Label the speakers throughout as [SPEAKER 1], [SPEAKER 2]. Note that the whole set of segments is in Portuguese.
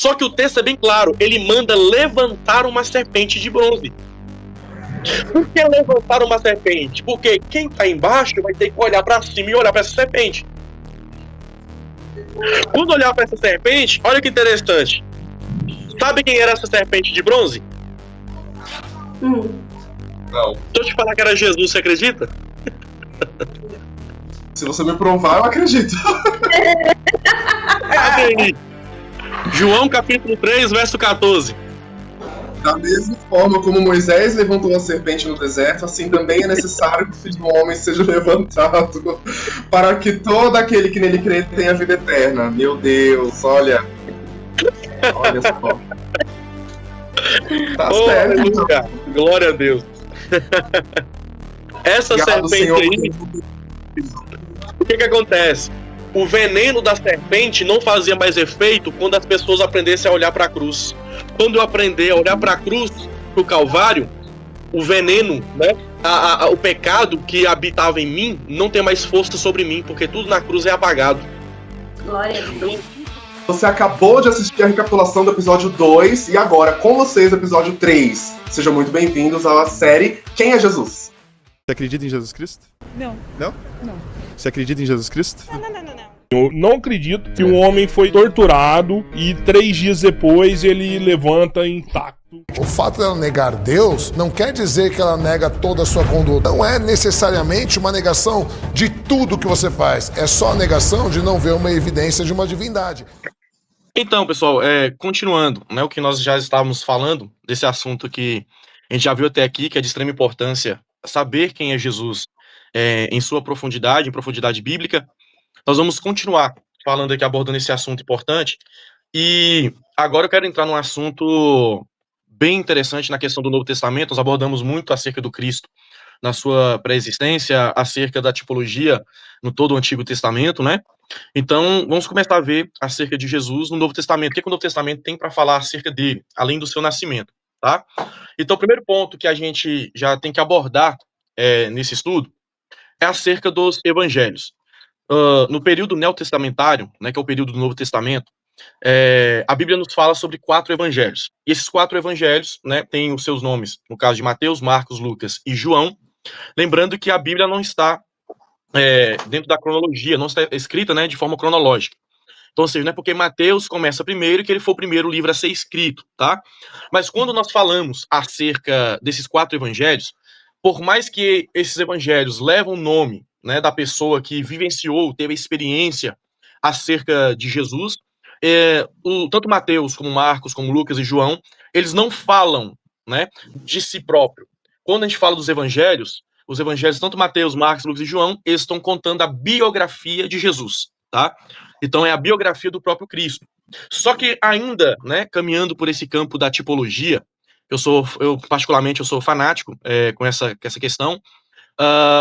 [SPEAKER 1] Só que o texto é bem claro, ele manda levantar uma serpente de bronze. Por que levantar uma serpente? Porque quem está embaixo vai ter que olhar para cima e olhar para essa serpente. Quando olhar para essa serpente, olha que interessante. Sabe quem era essa serpente de bronze?
[SPEAKER 2] Não.
[SPEAKER 1] Se eu te falar que era Jesus, você acredita?
[SPEAKER 2] Se você me provar, eu acredito.
[SPEAKER 1] Cadê aí? João capítulo 3, verso 14.
[SPEAKER 2] Da mesma forma como Moisés levantou a serpente no deserto, assim também é necessário que o Filho do Homem seja levantado, para que todo aquele que nele crê tenha vida eterna. Meu Deus, olha. Olha só. Tá
[SPEAKER 1] Oh,
[SPEAKER 2] certo, então.
[SPEAKER 1] aleluia. Glória a Deus. Essa
[SPEAKER 2] Obrigado,
[SPEAKER 1] serpente
[SPEAKER 2] Senhor.
[SPEAKER 1] aí, o que acontece? O veneno da serpente não fazia mais efeito quando as pessoas aprendessem a olhar para a cruz. Quando eu aprender a olhar para a cruz, para o Calvário, o veneno, né, o pecado que habitava em mim não tem mais força sobre mim, porque tudo na cruz é apagado.
[SPEAKER 3] Glória a Deus.
[SPEAKER 2] Você acabou de assistir a recapitulação do episódio 2 e agora, com vocês, o episódio 3. Sejam muito bem-vindos à série Quem é Jesus?
[SPEAKER 4] Você acredita em Jesus Cristo?
[SPEAKER 5] Não.
[SPEAKER 4] Não?
[SPEAKER 5] Não.
[SPEAKER 4] Você acredita em Jesus Cristo?
[SPEAKER 5] Não.
[SPEAKER 6] Eu não acredito que um homem foi torturado e 3 dias depois ele levanta intacto.
[SPEAKER 7] O fato dela negar Deus não quer dizer que ela nega toda a sua conduta. Não é necessariamente uma negação de tudo que você faz. É só a negação de não ver uma evidência de uma divindade.
[SPEAKER 1] Então, pessoal, continuando, né, o que nós já estávamos falando desse assunto que a gente já viu até aqui, que é de extrema importância saber quem é Jesus em sua profundidade, em profundidade bíblica. Nós vamos continuar falando aqui, abordando esse assunto importante. E agora eu quero entrar num assunto bem interessante na questão do Novo Testamento. Nós abordamos muito acerca do Cristo na sua pré-existência, acerca da tipologia no todo o Antigo Testamento, né? Então, vamos começar a ver acerca de Jesus no Novo Testamento. O que o Novo Testamento tem para falar acerca dele, além do seu nascimento, tá? Então, o primeiro ponto que a gente já tem que abordar nesse estudo é acerca dos evangelhos. No período neotestamentário, né, que é o período do Novo Testamento, a Bíblia nos fala sobre 4 evangelhos. E esses 4 evangelhos, né, têm os seus nomes, no caso de Mateus, Marcos, Lucas e João. Lembrando que a Bíblia não está dentro da cronologia, não está escrita, né, de forma cronológica. Então, ou seja, não é porque Mateus começa primeiro que ele foi o primeiro livro a ser escrito, tá? Mas quando nós falamos acerca desses 4 evangelhos, por mais que esses evangelhos levam o nome, né, da pessoa que vivenciou, teve a experiência acerca de Jesus, tanto Mateus, como Marcos, como Lucas e João, eles não falam, né, de si próprio. Quando a gente fala dos evangelhos, os evangelhos, tanto Mateus, Marcos, Lucas e João, eles estão contando a biografia de Jesus, tá? Então é a biografia do próprio Cristo. Só que ainda, né, caminhando por esse campo da tipologia, eu particularmente sou fanático com essa questão,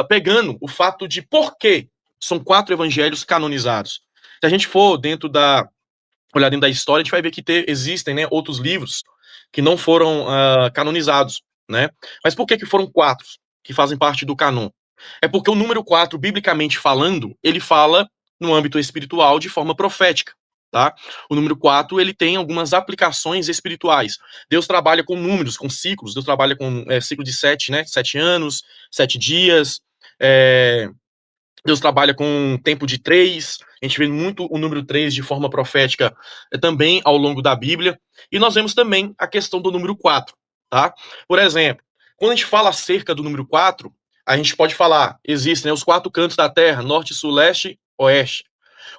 [SPEAKER 1] pegando o fato de por que são 4 evangelhos canonizados. Se a gente for olhar dentro da história, a gente vai ver que existem, né, outros livros que não foram canonizados, né? Mas por que foram 4 que fazem parte do canon? É porque o número 4, biblicamente falando, ele fala no âmbito espiritual de forma profética, tá? O número 4, ele tem algumas aplicações espirituais. Deus trabalha com números, com ciclos. Deus trabalha com ciclo de 7, né? 7 anos, 7 dias. Deus trabalha com um tempo de 3. A gente vê muito o número 3 de forma profética também ao longo da Bíblia. E nós vemos também a questão do número 4, tá? Por exemplo, quando a gente fala acerca do número 4, a gente pode falar, existem, né, os 4 cantos da terra, norte, sul, leste, oeste.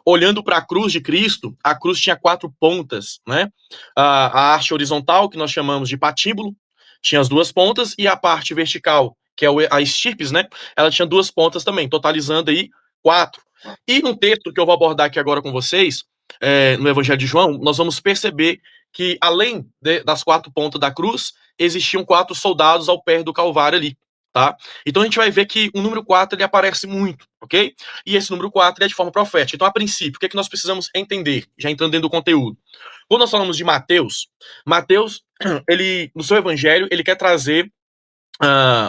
[SPEAKER 1] Olhando para a cruz de Cristo, a cruz tinha 4 pontas, né? A haste horizontal, que nós chamamos de patíbulo, tinha as 2 pontas, e a parte vertical, que é a estirpes, né? Ela tinha 2 pontas também, totalizando aí 4. E no texto que eu vou abordar aqui agora com vocês, no Evangelho de João, nós vamos perceber que, além das 4 pontas da cruz, existiam 4 soldados ao pé do Calvário ali, tá? Então a gente vai ver que o número 4 ele aparece muito, ok? E esse número 4 é de forma profética. Então, a princípio, o que é que nós precisamos entender, já entrando dentro do conteúdo? Quando nós falamos de Mateus, ele, no seu evangelho, ele quer trazer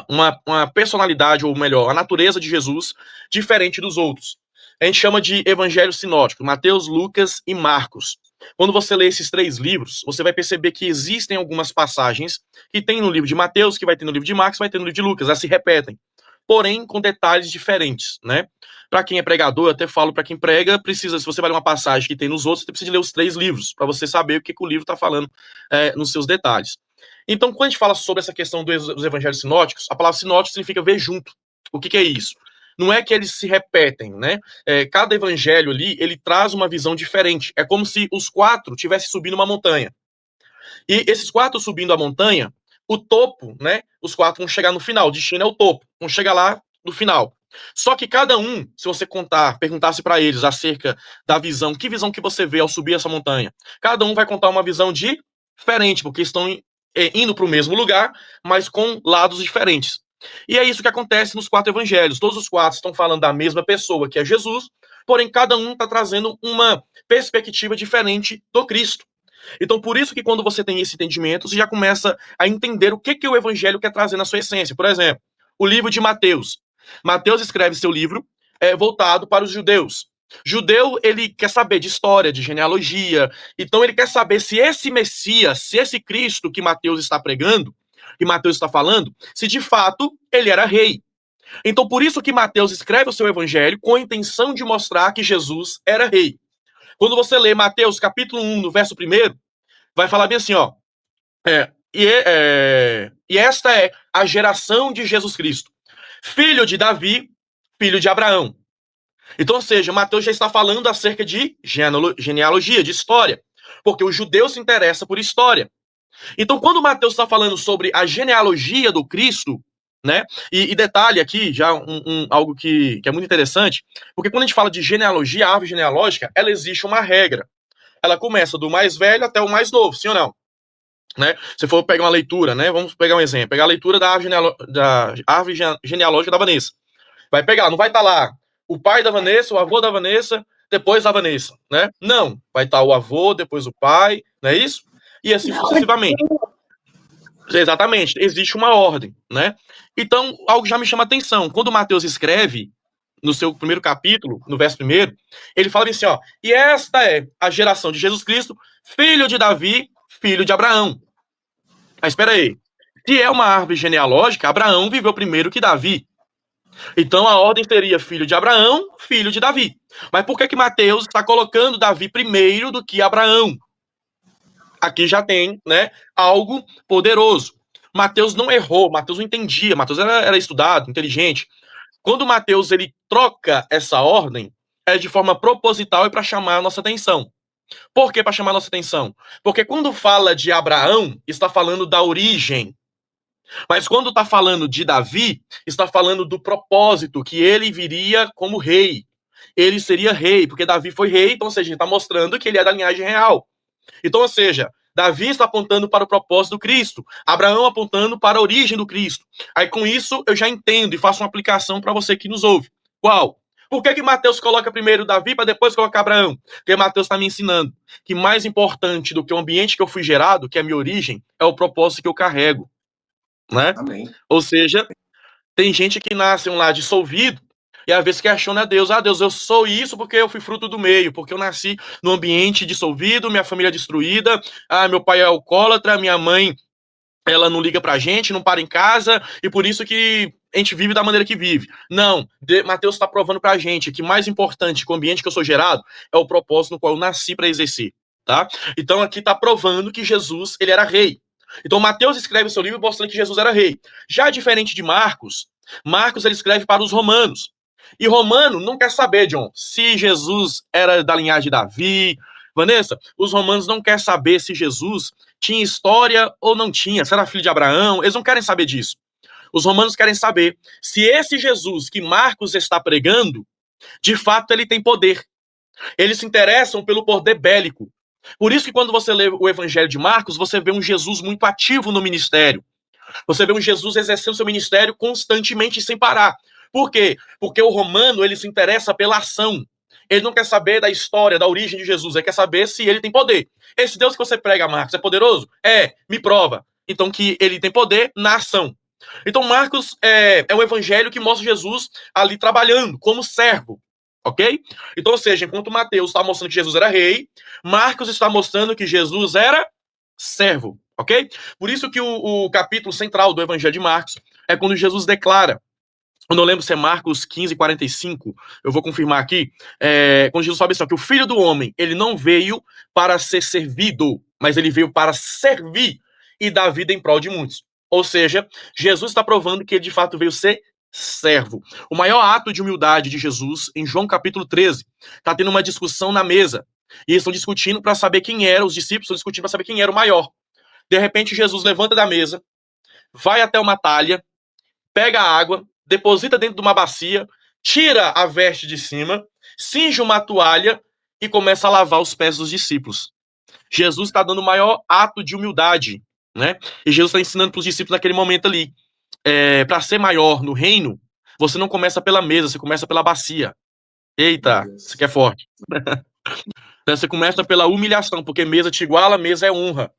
[SPEAKER 1] uma personalidade, ou melhor, a natureza de Jesus diferente dos outros. A gente chama de evangelho sinótico, Mateus, Lucas e Marcos. quando você lê esses 3 livros, você vai perceber que existem algumas passagens que tem no livro de Mateus, que vai ter no livro de Marcos, vai ter no livro de Lucas, elas se repetem, porém com detalhes diferentes, né? Para quem é pregador, eu até falo para quem prega, precisa, se você vai ler uma passagem que tem nos outros, você precisa ler os 3 livros, para você saber o que o livro está falando nos seus detalhes. Então, quando a gente fala sobre essa questão dos evangelhos sinóticos, a palavra sinótico significa ver junto. O que é isso? Não é que eles se repetem, né? Cada evangelho ali, ele traz uma visão diferente. É como se os 4 tivessem subindo uma montanha. E esses 4 subindo a montanha, o topo, né? Os 4 vão chegar no final, o destino é o topo. Vão chegar lá no final. Só que cada um, se você perguntasse para eles acerca da visão, que visão que você vê ao subir essa montanha? Cada um vai contar uma visão diferente, porque estão indo para o mesmo lugar, mas com lados diferentes. E é isso que acontece nos 4 evangelhos. Todos os 4 estão falando da mesma pessoa, que é Jesus, porém cada um está trazendo uma perspectiva diferente do Cristo. Então, por isso que quando você tem esse entendimento, você já começa a entender o que o evangelho quer trazer na sua essência. Por exemplo, o livro de Mateus. Mateus escreve seu livro voltado para os judeus. Judeu, ele quer saber de história, de genealogia. Então, ele quer saber se esse Messias, se esse Cristo que Mateus está pregando, que Mateus está falando, se de fato ele era rei. Então, por isso que Mateus escreve o seu evangelho com a intenção de mostrar que Jesus era rei. Quando você lê Mateus capítulo 1, no verso 1, vai falar bem assim, ó. E esta é a geração de Jesus Cristo, filho de Davi, filho de Abraão. Então, ou seja, Mateus já está falando acerca de genealogia, de história, porque o judeu se interessa por história. Então, quando Mateus está falando sobre a genealogia do Cristo, né? E detalhe aqui, já algo que é muito interessante, porque quando a gente fala de genealogia, a árvore genealógica, ela existe uma regra. Ela começa do mais velho até o mais novo, sim ou não? Né? Se for pegar uma leitura, né? Vamos pegar um exemplo. Pegar a leitura da árvore genealógica da Vanessa. Vai pegar, não vai estar lá o pai da Vanessa, o avô da Vanessa, depois a Vanessa, né? Não. Vai estar o avô, depois o pai, não é isso? E assim sucessivamente. Exatamente. Existe uma ordem, né? Então, algo já me chama a atenção. Quando Mateus escreve, no seu primeiro capítulo, no verso 1, ele fala assim, ó, e esta é a geração de Jesus Cristo, filho de Davi, filho de Abraão. Mas espera aí. Se é uma árvore genealógica, Abraão viveu primeiro que Davi. Então a ordem seria filho de Abraão, filho de Davi. Mas por que Mateus está colocando Davi primeiro do que Abraão? Aqui já tem, né, algo poderoso. Mateus não errou, Mateus não entendia, Mateus era estudado, inteligente. Quando Mateus ele troca essa ordem, é de forma proposital e para chamar a nossa atenção. Por que para chamar a nossa atenção? Porque quando fala de Abraão, está falando da origem. Mas quando está falando de Davi, está falando do propósito, que ele viria como rei. Ele seria rei, porque Davi foi rei, então, ou seja, está mostrando que ele é da linhagem real. Então, ou seja, Davi está apontando para o propósito do Cristo, Abraão apontando para a origem do Cristo. Aí, com isso, eu já entendo e faço uma aplicação para você que nos ouve. Qual? Por que Mateus coloca primeiro Davi para depois colocar Abraão? Porque Mateus está me ensinando que mais importante do que o ambiente que eu fui gerado, que é a minha origem, é o propósito que eu carrego. Né?
[SPEAKER 2] Amém.
[SPEAKER 1] Ou seja, tem gente que nasce um lar dissolvido e às vezes questiona a Deus. Ah, Deus, eu sou isso porque eu fui fruto do meio, porque eu nasci num ambiente dissolvido, minha família destruída, meu pai é alcoólatra, minha mãe, ela não liga pra gente, não para em casa, e por isso que a gente vive da maneira que vive. Não, Mateus está provando pra gente que mais importante que o ambiente que eu sou gerado é o propósito no qual eu nasci para exercer, tá? Então aqui está provando que Jesus, ele era rei. Então Mateus escreve seu livro mostrando que Jesus era rei. Já diferente de Marcos, ele escreve para os romanos. E romano não quer saber, John, se Jesus era da linhagem de Davi. Vanessa, os romanos não querem saber se Jesus tinha história ou não tinha, se era filho de Abraão, eles não querem saber disso. Os romanos querem saber se esse Jesus que Marcos está pregando, de fato ele tem poder. Eles se interessam pelo poder bélico. Por isso que quando você lê o Evangelho de Marcos, você vê um Jesus muito ativo no ministério. Você vê um Jesus exercendo seu ministério constantemente e sem parar. Por quê? Porque o romano, ele se interessa pela ação. Ele não quer saber da história, da origem de Jesus. Ele quer saber se ele tem poder. Esse Deus que você prega, Marcos, é poderoso? Me prova. Então que ele tem poder na ação. Então Marcos é um evangelho que mostra Jesus ali trabalhando como servo. ok? Então, ou seja, enquanto Mateus está mostrando que Jesus era rei, Marcos está mostrando que Jesus era servo, ok? Por isso que o capítulo central do Evangelho de Marcos é quando Jesus declara, eu não lembro se é Marcos 15:45, eu vou confirmar aqui, quando Jesus fala assim, que o Filho do Homem, ele não veio para ser servido, mas ele veio para servir e dar vida em prol de muitos. Ou seja, Jesus está provando que ele de fato veio ser servo. O maior ato de humildade de Jesus, em João capítulo 13, está tendo uma discussão na mesa, e eles estão discutindo para saber quem era, os discípulos estão discutindo para saber quem era o maior. De repente, Jesus levanta da mesa, vai até uma talha, pega a água, deposita dentro de uma bacia, tira a veste de cima, cinge uma toalha e começa a lavar os pés dos discípulos. Jesus está dando o maior ato de humildade, né? E Jesus está ensinando para os discípulos naquele momento ali, para ser maior no reino, você não começa pela mesa, você começa pela bacia. Eita, isso aqui é forte. Você começa pela humilhação, porque mesa te iguala, mesa é honra,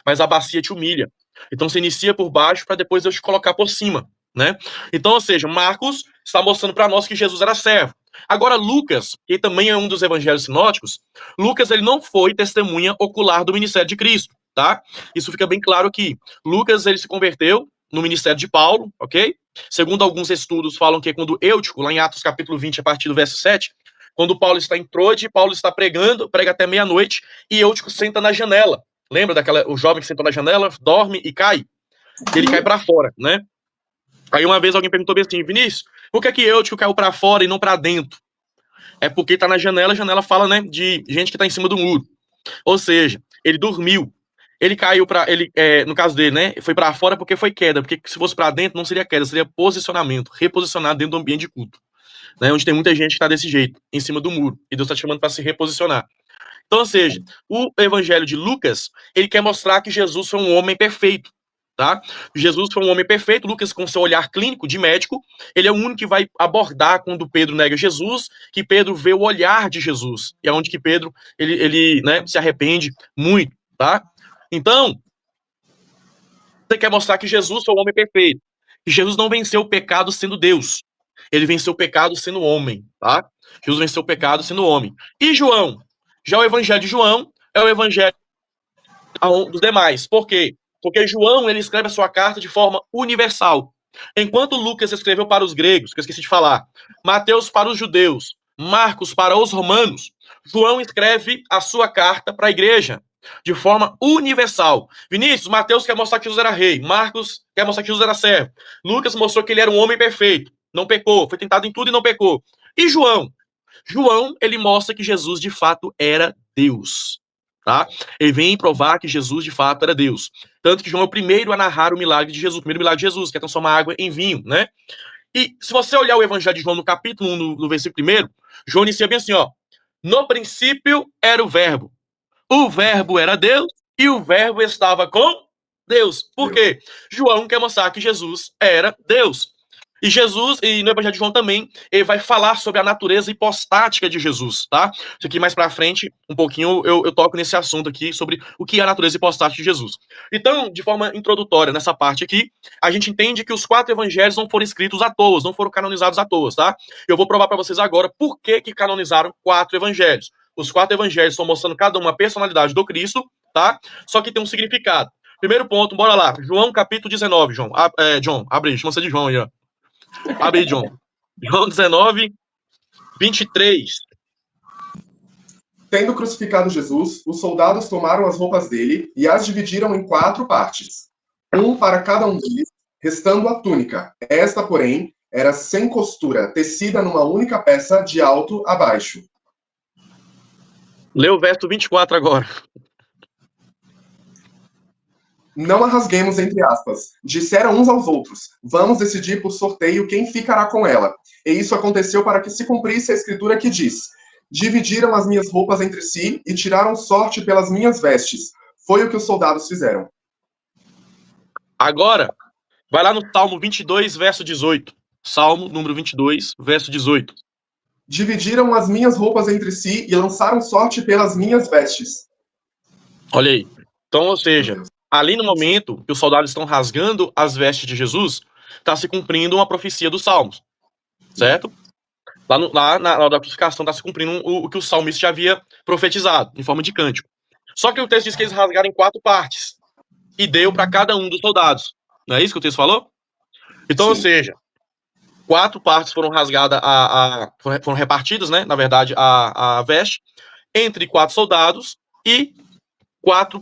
[SPEAKER 1] mas a bacia te humilha. Então você inicia por baixo para depois eu te colocar por cima, né? Então, ou seja, Marcos está mostrando para nós que Jesus era servo. Agora, Lucas, que também é um dos evangelhos sinóticos, Lucas ele não foi testemunha ocular do ministério de Cristo, tá? Isso fica bem claro aqui. Lucas ele se converteu no ministério de Paulo, ok? Segundo alguns estudos falam que quando Eutico, lá em Atos capítulo 20, a partir do verso 7, quando Paulo está em Troade, Paulo está pregando, prega até meia-noite, e Eutico senta na janela. Lembra o jovem que sentou na janela, dorme e cai? Ele cai para fora, né? Aí uma vez alguém perguntou bem assim, Vinícius, por que Eutico caiu para fora e não para dentro? É porque tá na janela, a janela fala, né, de gente que tá em cima do muro. Ou seja, ele dormiu. Ele caiu no caso dele, né, foi para fora porque foi queda, porque se fosse para dentro não seria queda, seria posicionamento, reposicionar dentro do ambiente de culto, né, onde tem muita gente que tá desse jeito, em cima do muro, e Deus tá te chamando para se reposicionar. Então, ou seja, o evangelho de Lucas, ele quer mostrar que Jesus foi um homem perfeito, tá? Jesus foi um homem perfeito, Lucas com seu olhar clínico de médico, ele é o único que vai abordar quando Pedro nega Jesus, que Pedro vê o olhar de Jesus, e é onde que Pedro, ele né, se arrepende muito, tá? Então, você quer mostrar que Jesus foi um homem perfeito, que Jesus não venceu o pecado sendo Deus, ele venceu o pecado sendo homem, tá? Jesus venceu o pecado sendo homem. E João? Já o evangelho de João é o evangelho dos demais. Por quê? Porque João ele escreve a sua carta de forma universal. Enquanto Lucas escreveu para os gregos, que eu esqueci de falar, Mateus para os judeus, Marcos para os romanos, João escreve a sua carta para a igreja de forma universal. Vinícius, Mateus quer mostrar que Jesus era rei, Marcos quer mostrar que Jesus era servo, Lucas mostrou que ele era um homem perfeito, não pecou, foi tentado em tudo e não pecou. E João? João, ele mostra que Jesus de fato era Deus, tá? Ele vem provar que Jesus de fato era Deus. Tanto que João é o primeiro a narrar o milagre de Jesus, o primeiro milagre de Jesus, que é transformar água em vinho, né? E se você olhar o evangelho de João no capítulo 1, no versículo 1, João inicia bem assim, ó. No princípio era o verbo era Deus e o verbo estava com Deus. Por quê? João quer mostrar que Jesus era Deus. E Jesus, e no evangelho de João também, ele vai falar sobre a natureza hipostática de Jesus, tá? Isso aqui mais pra frente, um pouquinho, eu toco nesse assunto aqui, sobre o que é a natureza hipostática de Jesus. Então, de forma introdutória, nessa parte aqui, a gente entende que os 4 evangelhos não foram escritos à toa, não foram canonizados à toa, tá? Eu vou provar pra vocês agora por que canonizaram 4 evangelhos. Os 4 evangelhos estão mostrando cada uma personalidade do Cristo, tá? Só que tem um significado. Primeiro ponto, bora lá. João capítulo 19, João. John, abre aí, chama você de João aí, ó. Abre aí, John. João 19, 23.
[SPEAKER 2] Tendo crucificado Jesus, os soldados tomaram as roupas dele e as dividiram em 4 partes, um para cada um deles, restando a túnica. Esta, porém, era sem costura, tecida numa única peça de alto a baixo.
[SPEAKER 1] Lê o verso 24 agora.
[SPEAKER 2] Não a rasguemos, entre aspas. Disseram uns aos outros, vamos decidir por sorteio quem ficará com ela. E isso aconteceu para que se cumprisse a escritura que diz, dividiram as minhas roupas entre si e tiraram sorte pelas minhas vestes. Foi o que os soldados fizeram.
[SPEAKER 1] Agora, vai lá no Salmo 22, verso 18. Salmo número 22, verso 18.
[SPEAKER 2] Dividiram as minhas roupas entre si e lançaram sorte pelas minhas vestes.
[SPEAKER 1] Olha aí. Então, ou seja, ali no momento que os soldados estão rasgando as vestes de Jesus, está se cumprindo uma profecia dos Salmos, certo? Lá na hora da crucificação está se cumprindo o que o salmista já havia profetizado, em forma de cântico. Só que o texto diz que eles rasgaram em 4 partes e deu para cada um dos soldados. Não é isso que o texto falou? Então,
[SPEAKER 2] Sim.
[SPEAKER 1] ou seja, 4 partes foram rasgadas, foram repartidas, né? Na verdade, a veste entre 4 soldados e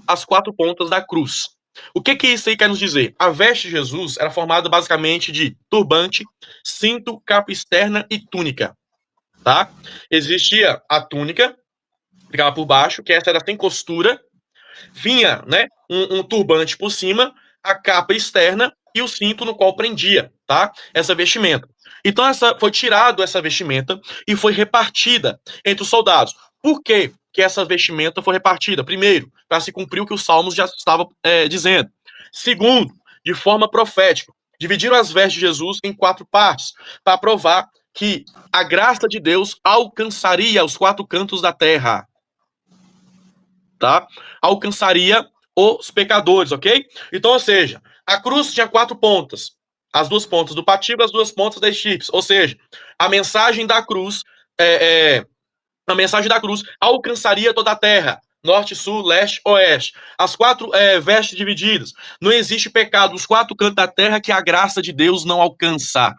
[SPEAKER 1] as 4 pontas da cruz. O que isso aí quer nos dizer? A veste de Jesus era formada basicamente de turbante, cinto, capa externa e túnica, tá? Existia a túnica, ficava por baixo, que essa era sem costura, vinha, né, um turbante por cima, a capa externa e o cinto no qual prendia, tá? Essa vestimenta. Então foi tirado essa vestimenta e foi repartida entre os soldados. Por quê que essa vestimenta foi repartida? Primeiro, para se cumprir o que os salmos já estavam dizendo. Segundo, de forma profética, dividiram as vestes de Jesus em 4 partes, para provar que a graça de Deus alcançaria os 4 cantos da terra, tá? Alcançaria os pecadores, ok? Então, ou seja, a cruz tinha 4 pontas. As 2 pontas do patíbulo, as 2 pontas da estirpe. Ou seja, a mensagem da cruz alcançaria toda a terra. Norte, sul, leste, oeste. As 4 vestes divididas. Não existe pecado nos 4 cantos da terra que a graça de Deus não alcança.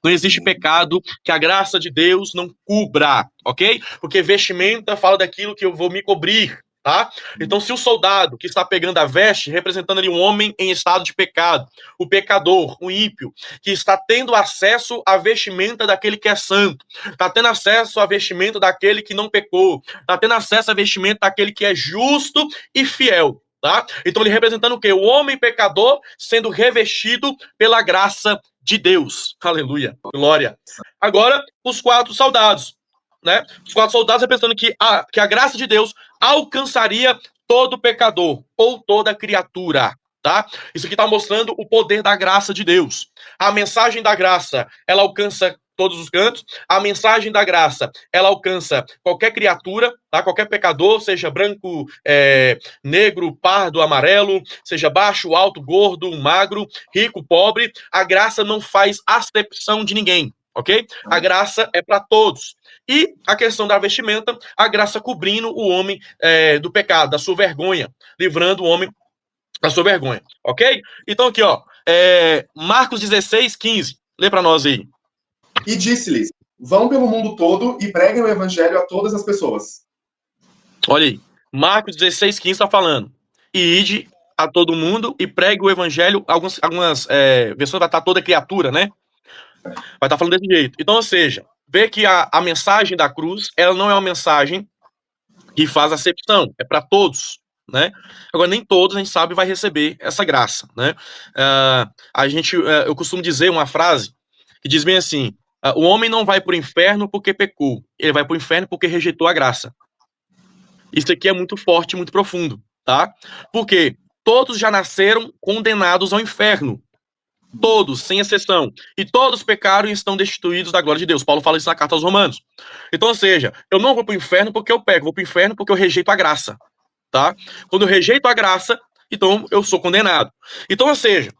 [SPEAKER 1] Não existe pecado que a graça de Deus não cubra, ok? Porque vestimenta fala daquilo que eu vou me cobrir, tá? Então, se o soldado que está pegando a veste, representando ali um homem em estado de pecado, o pecador, o ímpio, que está tendo acesso à vestimenta daquele que é santo, está tendo acesso à vestimenta daquele que não pecou, está tendo acesso à vestimenta daquele que é justo e fiel, tá? Então, ele representando o quê? O homem pecador sendo revestido pela graça de Deus. Aleluia. Glória. Agora, os 4 soldados, né? Os 4 soldados representando que a graça de Deus alcançaria todo pecador ou toda criatura, tá? Isso aqui está mostrando o poder da graça de Deus. A mensagem da graça, ela alcança todos os cantos. A mensagem da graça, ela alcança qualquer criatura, tá? Qualquer pecador, seja branco, negro, pardo, amarelo, seja baixo, alto, gordo, magro, rico, pobre. A graça não faz acepção de ninguém, ok? A graça é para todos. E a questão da vestimenta, a graça cobrindo o homem do pecado, da sua vergonha, livrando o homem da sua vergonha, ok? Então aqui, ó, Marcos 16:15. Lê para nós aí.
[SPEAKER 2] E disse-lhes: vão pelo mundo todo e preguem o evangelho a todas as pessoas.
[SPEAKER 1] Olha aí, Marcos 16:15 está falando. E ide a todo mundo e pregue o evangelho. Algumas versões vai estar toda criatura, né? Vai estar falando desse jeito. Então, ou seja, vê que a mensagem da cruz, ela não é uma mensagem que faz acepção, é para todos, né? Agora, nem todos, a gente sabe, vai receber essa graça, né? Eu costumo dizer uma frase que diz bem assim: o homem não vai para o inferno porque pecou, ele vai para o inferno porque rejeitou a graça. Isso aqui é muito forte, muito profundo, tá? Porque todos já nasceram condenados ao inferno. Todos, sem exceção. E todos pecaram e estão destituídos da glória de Deus. Paulo fala isso na carta aos Romanos. Então, ou seja, eu não vou para o inferno porque eu peco, vou para o inferno porque eu rejeito a graça, tá? Quando eu rejeito a graça, então eu sou condenado. Então, ou seja,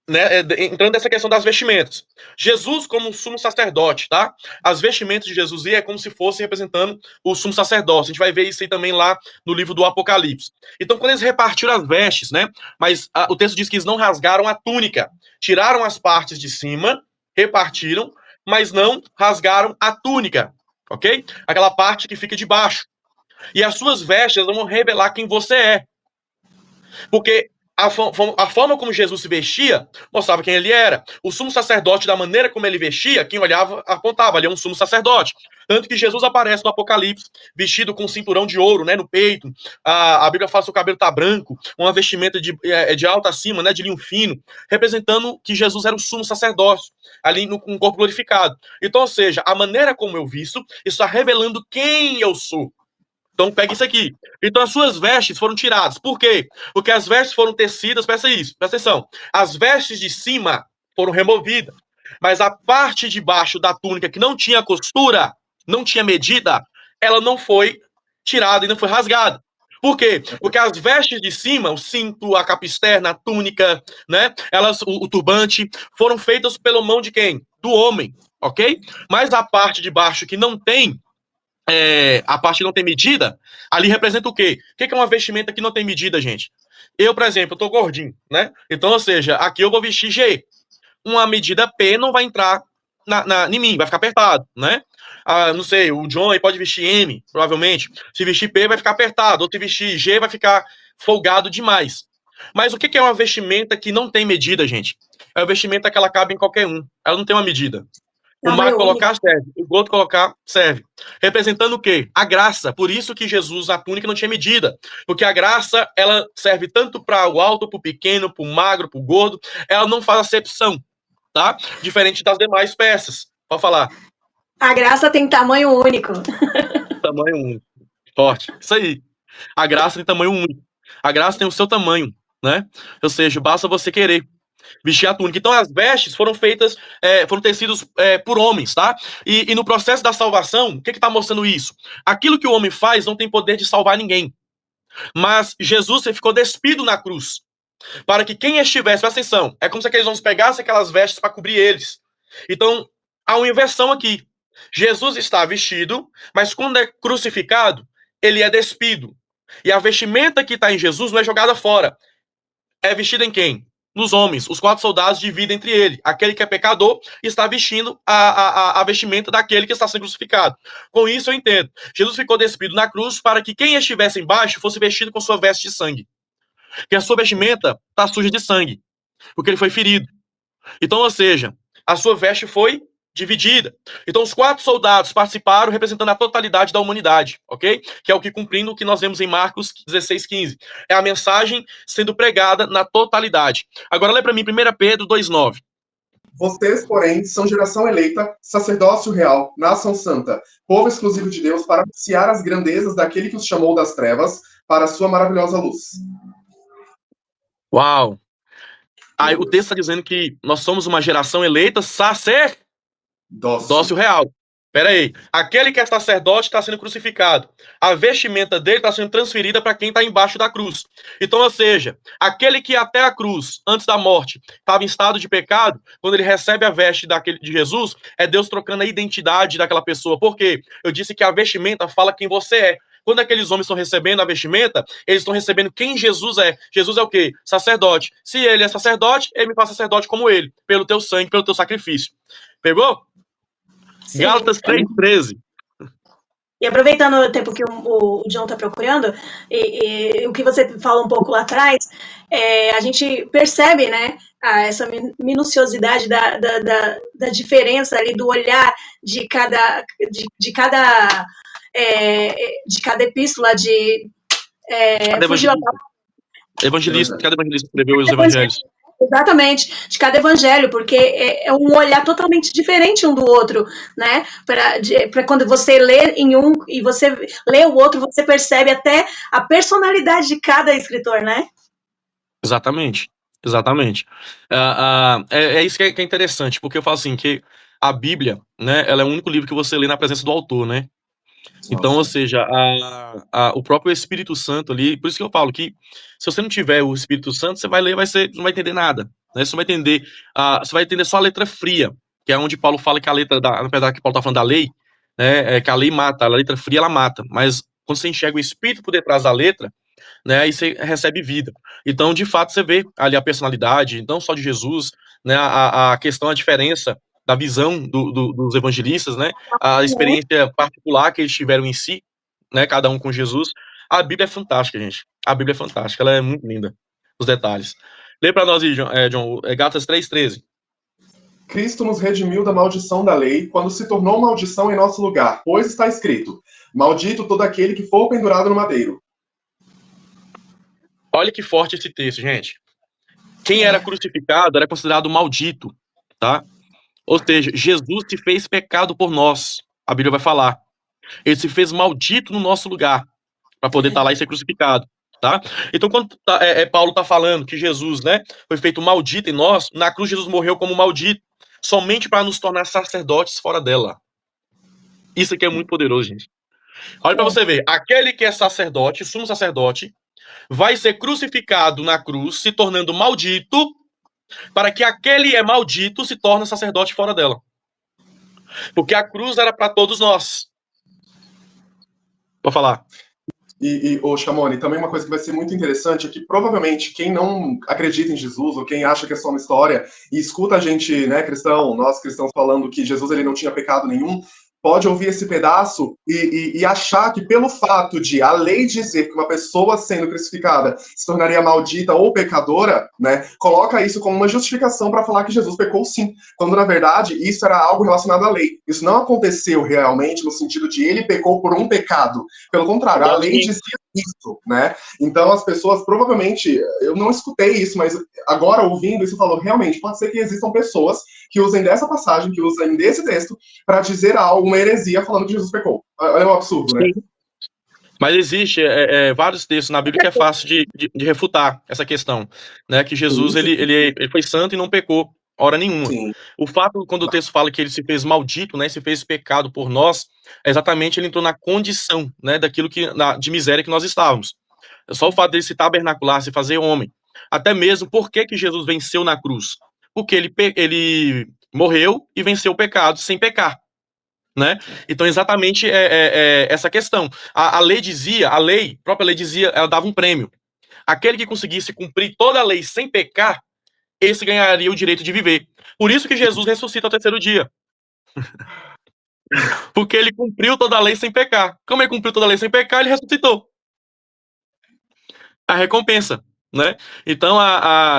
[SPEAKER 1] né, entrando nessa questão das vestimentas. Jesus como sumo sacerdote, tá? As vestimentas de Jesus é como se fosse representando o sumo sacerdote. A gente vai ver isso aí também lá no livro do Apocalipse. Então, quando eles repartiram as vestes, né? Mas o texto diz que eles não rasgaram a túnica. Tiraram as partes de cima, repartiram, mas não rasgaram a túnica, ok? Aquela parte que fica de baixo. E as suas vestes vão revelar quem você é. Porque a forma como Jesus se vestia mostrava quem ele era. O sumo sacerdote, da maneira como ele vestia, quem olhava apontava, ali é um sumo sacerdote. Tanto que Jesus aparece no Apocalipse vestido com um cinturão de ouro, né, no peito. A Bíblia fala que o cabelo tá branco, uma vestimenta de alta acima, né, de linho fino, representando que Jesus era o sumo sacerdote, ali com um corpo glorificado. Então, ou seja, a maneira como eu visto está revelando quem eu sou. Então, pega isso aqui. Então, as suas vestes foram tiradas. Por quê? Porque as vestes foram tecidas, presta atenção. As vestes de cima foram removidas. Mas a parte de baixo da túnica, que não tinha costura, não tinha medida, ela não foi tirada e não foi rasgada. Por quê? Porque as vestes de cima, o cinto, a capa externa, a túnica, né? O turbante, foram feitas pela mão de quem? Do homem. ok? Mas a parte de baixo que não tem, a parte que não tem medida, ali representa o quê? O que é uma vestimenta que não tem medida, gente? Eu, por exemplo, eu tô gordinho, né? Então, ou seja, aqui eu vou vestir G. Uma medida P não vai entrar em mim, vai ficar apertado, né? Não sei, o John aí pode vestir M, provavelmente. Se vestir P, vai ficar apertado. Ou se vestir G, vai ficar folgado demais. Mas o que é uma vestimenta que não tem medida, gente? É uma vestimenta que ela cabe em qualquer um. Ela não tem uma medida. O magro colocar, serve. O gordo colocar, serve. Representando o quê? A graça. Por isso que Jesus, a túnica, não tinha medida. Porque a graça, ela serve tanto para o alto, para o pequeno, para o magro, para o gordo. Ela não faz acepção, tá? Diferente das demais peças. Pode falar.
[SPEAKER 3] A graça tem tamanho único.
[SPEAKER 1] Tamanho único. Forte. Isso aí. A graça tem tamanho único. A graça tem o seu tamanho, né? Ou seja, basta você querer vestir a túnica. Então as vestes foram feitas, foram tecidos por homens, tá? E no processo da salvação, o que está mostrando isso? Aquilo que o homem faz não tem poder de salvar ninguém. Mas Jesus ficou despido na cruz, para que quem estivesse, presta atenção, é como se aqueles homens pegassem aquelas vestes para cobrir eles. Então, há uma inversão aqui. Jesus está vestido, mas quando é crucificado, ele é despido. E a vestimenta que está em Jesus não é jogada fora. É vestida em quem? Nos homens. Os 4 soldados dividem entre ele. Aquele que é pecador está vestindo a vestimenta daquele que está sendo crucificado. Com isso eu entendo. Jesus ficou despido na cruz para que quem estivesse embaixo fosse vestido com sua veste de sangue. Porque a sua vestimenta está suja de sangue. Porque ele foi ferido. Então, ou seja, a sua veste foi dividida. Então, os 4 soldados participaram representando a totalidade da humanidade, ok? Que é o que cumprindo o que nós vemos em Marcos 16:15. É a mensagem sendo pregada na totalidade. Agora, lê para mim 1 Pedro 2:9.
[SPEAKER 2] Vocês, porém, são geração eleita, sacerdócio real, nação santa, povo exclusivo de Deus, para anunciar as grandezas daquele que os chamou das trevas para a sua maravilhosa luz.
[SPEAKER 1] Uau! Aí o texto está dizendo que nós somos uma geração eleita, sacerdócio real. Pera aí. Aquele que é sacerdote está sendo crucificado. A vestimenta dele está sendo transferida para quem está embaixo da cruz. Então, ou seja, aquele que até a cruz, antes da morte, estava em estado de pecado, quando ele recebe a veste de Jesus, é Deus trocando a identidade daquela pessoa. Por quê? Eu disse que a vestimenta fala quem você é. Quando aqueles homens estão recebendo a vestimenta, eles estão recebendo quem Jesus é. Jesus é o quê? Sacerdote. Se ele é sacerdote, ele me faz sacerdote como ele, pelo teu sangue, pelo teu sacrifício. Pegou? Sim. Gálatas 3:13.
[SPEAKER 3] E aproveitando o tempo que o John está procurando, e o que você fala um pouco lá atrás, a gente percebe, né, essa minuciosidade da diferença ali do olhar de cada epístola
[SPEAKER 1] Evangelista, cada evangelista escreveu os evangelhos.
[SPEAKER 3] Exatamente, de cada evangelho, porque é um olhar totalmente diferente um do outro, né? Para quando você lê em um e você lê o outro, você percebe até a personalidade de cada escritor, né?
[SPEAKER 1] Exatamente, exatamente. É isso que é interessante, porque eu falo assim, que a Bíblia, né, ela é o único livro que você lê na presença do autor, né? Então, ou seja, o próprio Espírito Santo ali, por isso que eu falo que se você não tiver o Espírito Santo, você vai ler, não vai entender nada, né? Você vai entender só a letra fria, que é onde Paulo fala que a letra, apesar que Paulo está falando da lei, né, que a lei mata, a letra fria ela mata, mas quando você enxerga o Espírito por detrás da letra, né, aí você recebe vida. Então, de fato, você vê ali a personalidade, não só de Jesus, né, a questão, a diferença da visão dos evangelistas, né, a experiência particular que eles tiveram em si, né, cada um com Jesus. A Bíblia é fantástica, gente. A Bíblia é fantástica, ela é muito linda, os detalhes. Lê para nós aí, John, Gálatas 3:13.
[SPEAKER 2] Cristo nos redimiu da maldição da lei, quando se tornou maldição em nosso lugar, pois está escrito: maldito todo aquele que for pendurado no madeiro.
[SPEAKER 1] Olha que forte esse texto, gente. Quem era crucificado era considerado maldito, tá? Ou seja, Jesus se fez pecado por nós. A Bíblia vai falar. Ele se fez maldito no nosso lugar, para poder estar lá e ser crucificado, tá? Então, quando Paulo está falando que Jesus, né, foi feito maldito em nós, na cruz Jesus morreu como maldito, somente para nos tornar sacerdotes fora dela. Isso aqui é muito poderoso, gente. Olha para você ver. Aquele que é sacerdote, sumo sacerdote, vai ser crucificado na cruz, se tornando maldito, para que aquele é maldito se torne sacerdote fora dela. Porque a cruz era para todos nós. Pode falar.
[SPEAKER 2] Ô Chamoni, também uma coisa que vai ser muito interessante é que provavelmente quem não acredita em Jesus ou quem acha que é só uma história e escuta a gente, né, cristão, nós cristãos falando que Jesus ele não tinha pecado nenhum, pode ouvir esse pedaço e achar que pelo fato de a lei dizer que uma pessoa sendo crucificada se tornaria maldita ou pecadora, né, coloca isso como uma justificação para falar que Jesus pecou sim, quando na verdade isso era algo relacionado à lei. Isso não aconteceu realmente no sentido de ele pecou por um pecado. Pelo contrário, a lei dizia isso, né? Então as pessoas provavelmente, eu não escutei isso, mas agora ouvindo isso, falou, realmente, pode ser que existam pessoas que usem dessa passagem, que usem desse texto, para dizer algo, uma heresia, falando que Jesus pecou. Olha o absurdo, né?
[SPEAKER 1] Mas existe vários textos na Bíblia que é fácil de refutar essa questão, né? Que Jesus ele foi santo e não pecou hora nenhuma.
[SPEAKER 2] Sim.
[SPEAKER 1] O fato, quando o texto fala que ele se fez maldito, né? Se fez pecado por nós, é exatamente ele entrou na condição, né? Daquilo de miséria que nós estávamos. Só o fato dele se tabernacular, se fazer homem. Até mesmo por que Jesus venceu na cruz? Porque ele morreu e venceu o pecado sem pecar. Né? Então, exatamente essa questão. A própria lei dizia, ela dava um prêmio. Aquele que conseguisse cumprir toda a lei sem pecar, esse ganharia o direito de viver. Por isso que Jesus ressuscita ao terceiro dia. Porque ele cumpriu toda a lei sem pecar. Como ele cumpriu toda a lei sem pecar, ele ressuscitou. A recompensa, né? Então,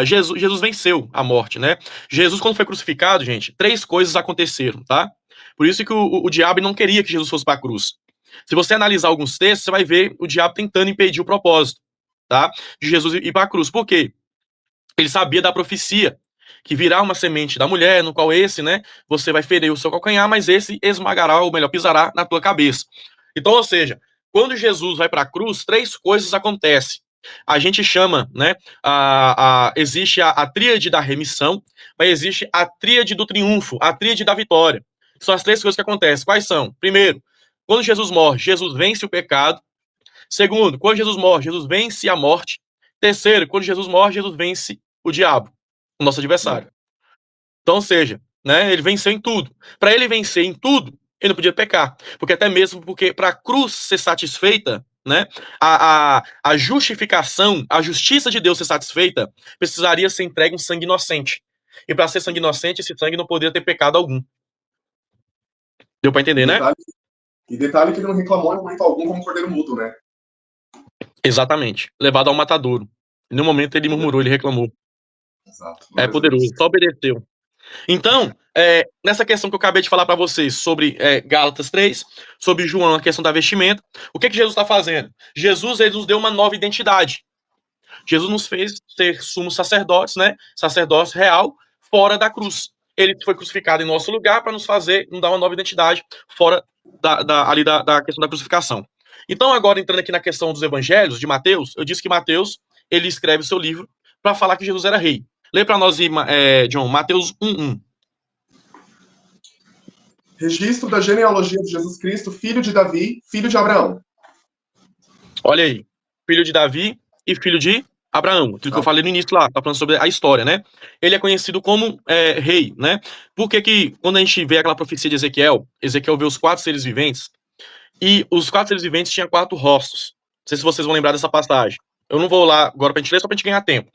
[SPEAKER 1] Jesus venceu a morte, né? Jesus, quando foi crucificado, gente, 3 coisas aconteceram, tá? Por isso que o diabo não queria que Jesus fosse para a cruz. Se você analisar alguns textos, você vai ver o diabo tentando impedir o propósito, tá? De Jesus ir para a cruz. Por quê? Ele sabia da profecia, que virá uma semente da mulher, no qual né, você vai ferir o seu calcanhar, mas esse esmagará, ou melhor, pisará na tua cabeça. Então, ou seja, quando Jesus vai para a cruz, 3 coisas acontecem. A gente chama, né, existe a tríade da remissão, mas existe a tríade do triunfo, a tríade da vitória. São as 3 coisas que acontecem. Quais são? Primeiro, quando Jesus morre, Jesus vence o pecado. Segundo, quando Jesus morre, Jesus vence a morte. Terceiro, quando Jesus morre, Jesus vence o diabo, o nosso adversário. Então, ou seja, né, ele venceu em tudo. Para ele vencer em tudo, ele não podia pecar. Porque até mesmo porque para a cruz ser satisfeita, né, a justificação, a justiça de Deus ser satisfeita, precisaria ser entregue um sangue inocente. E para ser sangue inocente, esse sangue não poderia ter pecado algum. Deu pra entender, né?
[SPEAKER 2] E detalhe que ele não reclamou em momento algum como cordeiro mudo, né?
[SPEAKER 1] Exatamente. Levado ao matadouro. Em nenhum momento ele murmurou, ele reclamou.
[SPEAKER 2] Exato.
[SPEAKER 1] É poderoso, só obedeceu. Então, nessa questão que eu acabei de falar pra vocês sobre Gálatas 3, sobre João, a questão da vestimenta, o que Jesus está fazendo? Jesus ele nos deu uma nova identidade. Jesus nos fez ser sumos sacerdotes, né? Sacerdócio real, fora da cruz. Ele foi crucificado em nosso lugar para nos dar uma nova identidade fora da questão da crucificação. Então, agora entrando aqui na questão dos evangelhos de Mateus, eu disse que Mateus ele escreve o seu livro para falar que Jesus era rei. Lê para nós, John, Mateus 1:1.
[SPEAKER 2] Registro da genealogia de Jesus Cristo, filho de Davi, filho de Abraão.
[SPEAKER 1] Olha aí, filho de Davi e filho de Abraão, aquilo que eu falei no início lá, tá falando sobre a história, né? Ele é conhecido como rei, né? Porque que quando a gente vê aquela profecia de Ezequiel vê os 4 seres viventes, e os 4 seres viventes tinham 4 rostos. Não sei se vocês vão lembrar dessa passagem. Eu não vou lá agora pra gente ler, só pra gente ganhar tempo.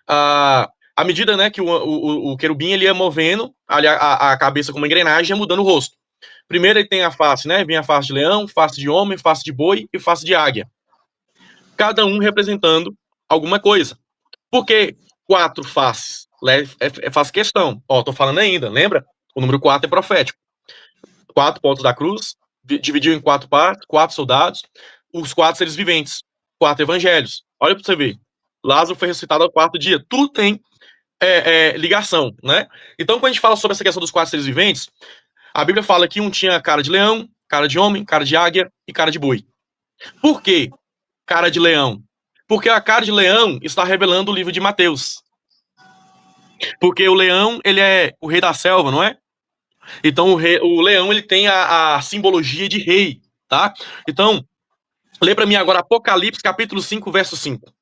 [SPEAKER 1] À medida, né, que o querubim ele ia movendo a cabeça com uma engrenagem, ia mudando o rosto. Primeiro ele tem a face, né? Vem a face de leão, face de homem, face de boi e face de águia. Cada um representando alguma coisa. Por que 4 faces? Faz questão. Ó, tô falando ainda, lembra? O número 4 é profético. 4 pontos da cruz, dividiu em 4 partes, 4 soldados, os 4 seres viventes, 4 evangelhos. Olha pra você ver. Lázaro foi ressuscitado ao 4º dia. Tudo tem ligação, né? Então, quando a gente fala sobre essa questão dos 4 seres viventes, a Bíblia fala que um tinha cara de leão, cara de homem, cara de águia e cara de boi. Por quê? Cara de leão. Porque a cara de leão está revelando o livro de Mateus. Porque o leão, ele é o rei da selva, não é? Então, o leão, ele tem a simbologia de rei, tá? Então, lê para mim agora Apocalipse, capítulo 5, verso 5.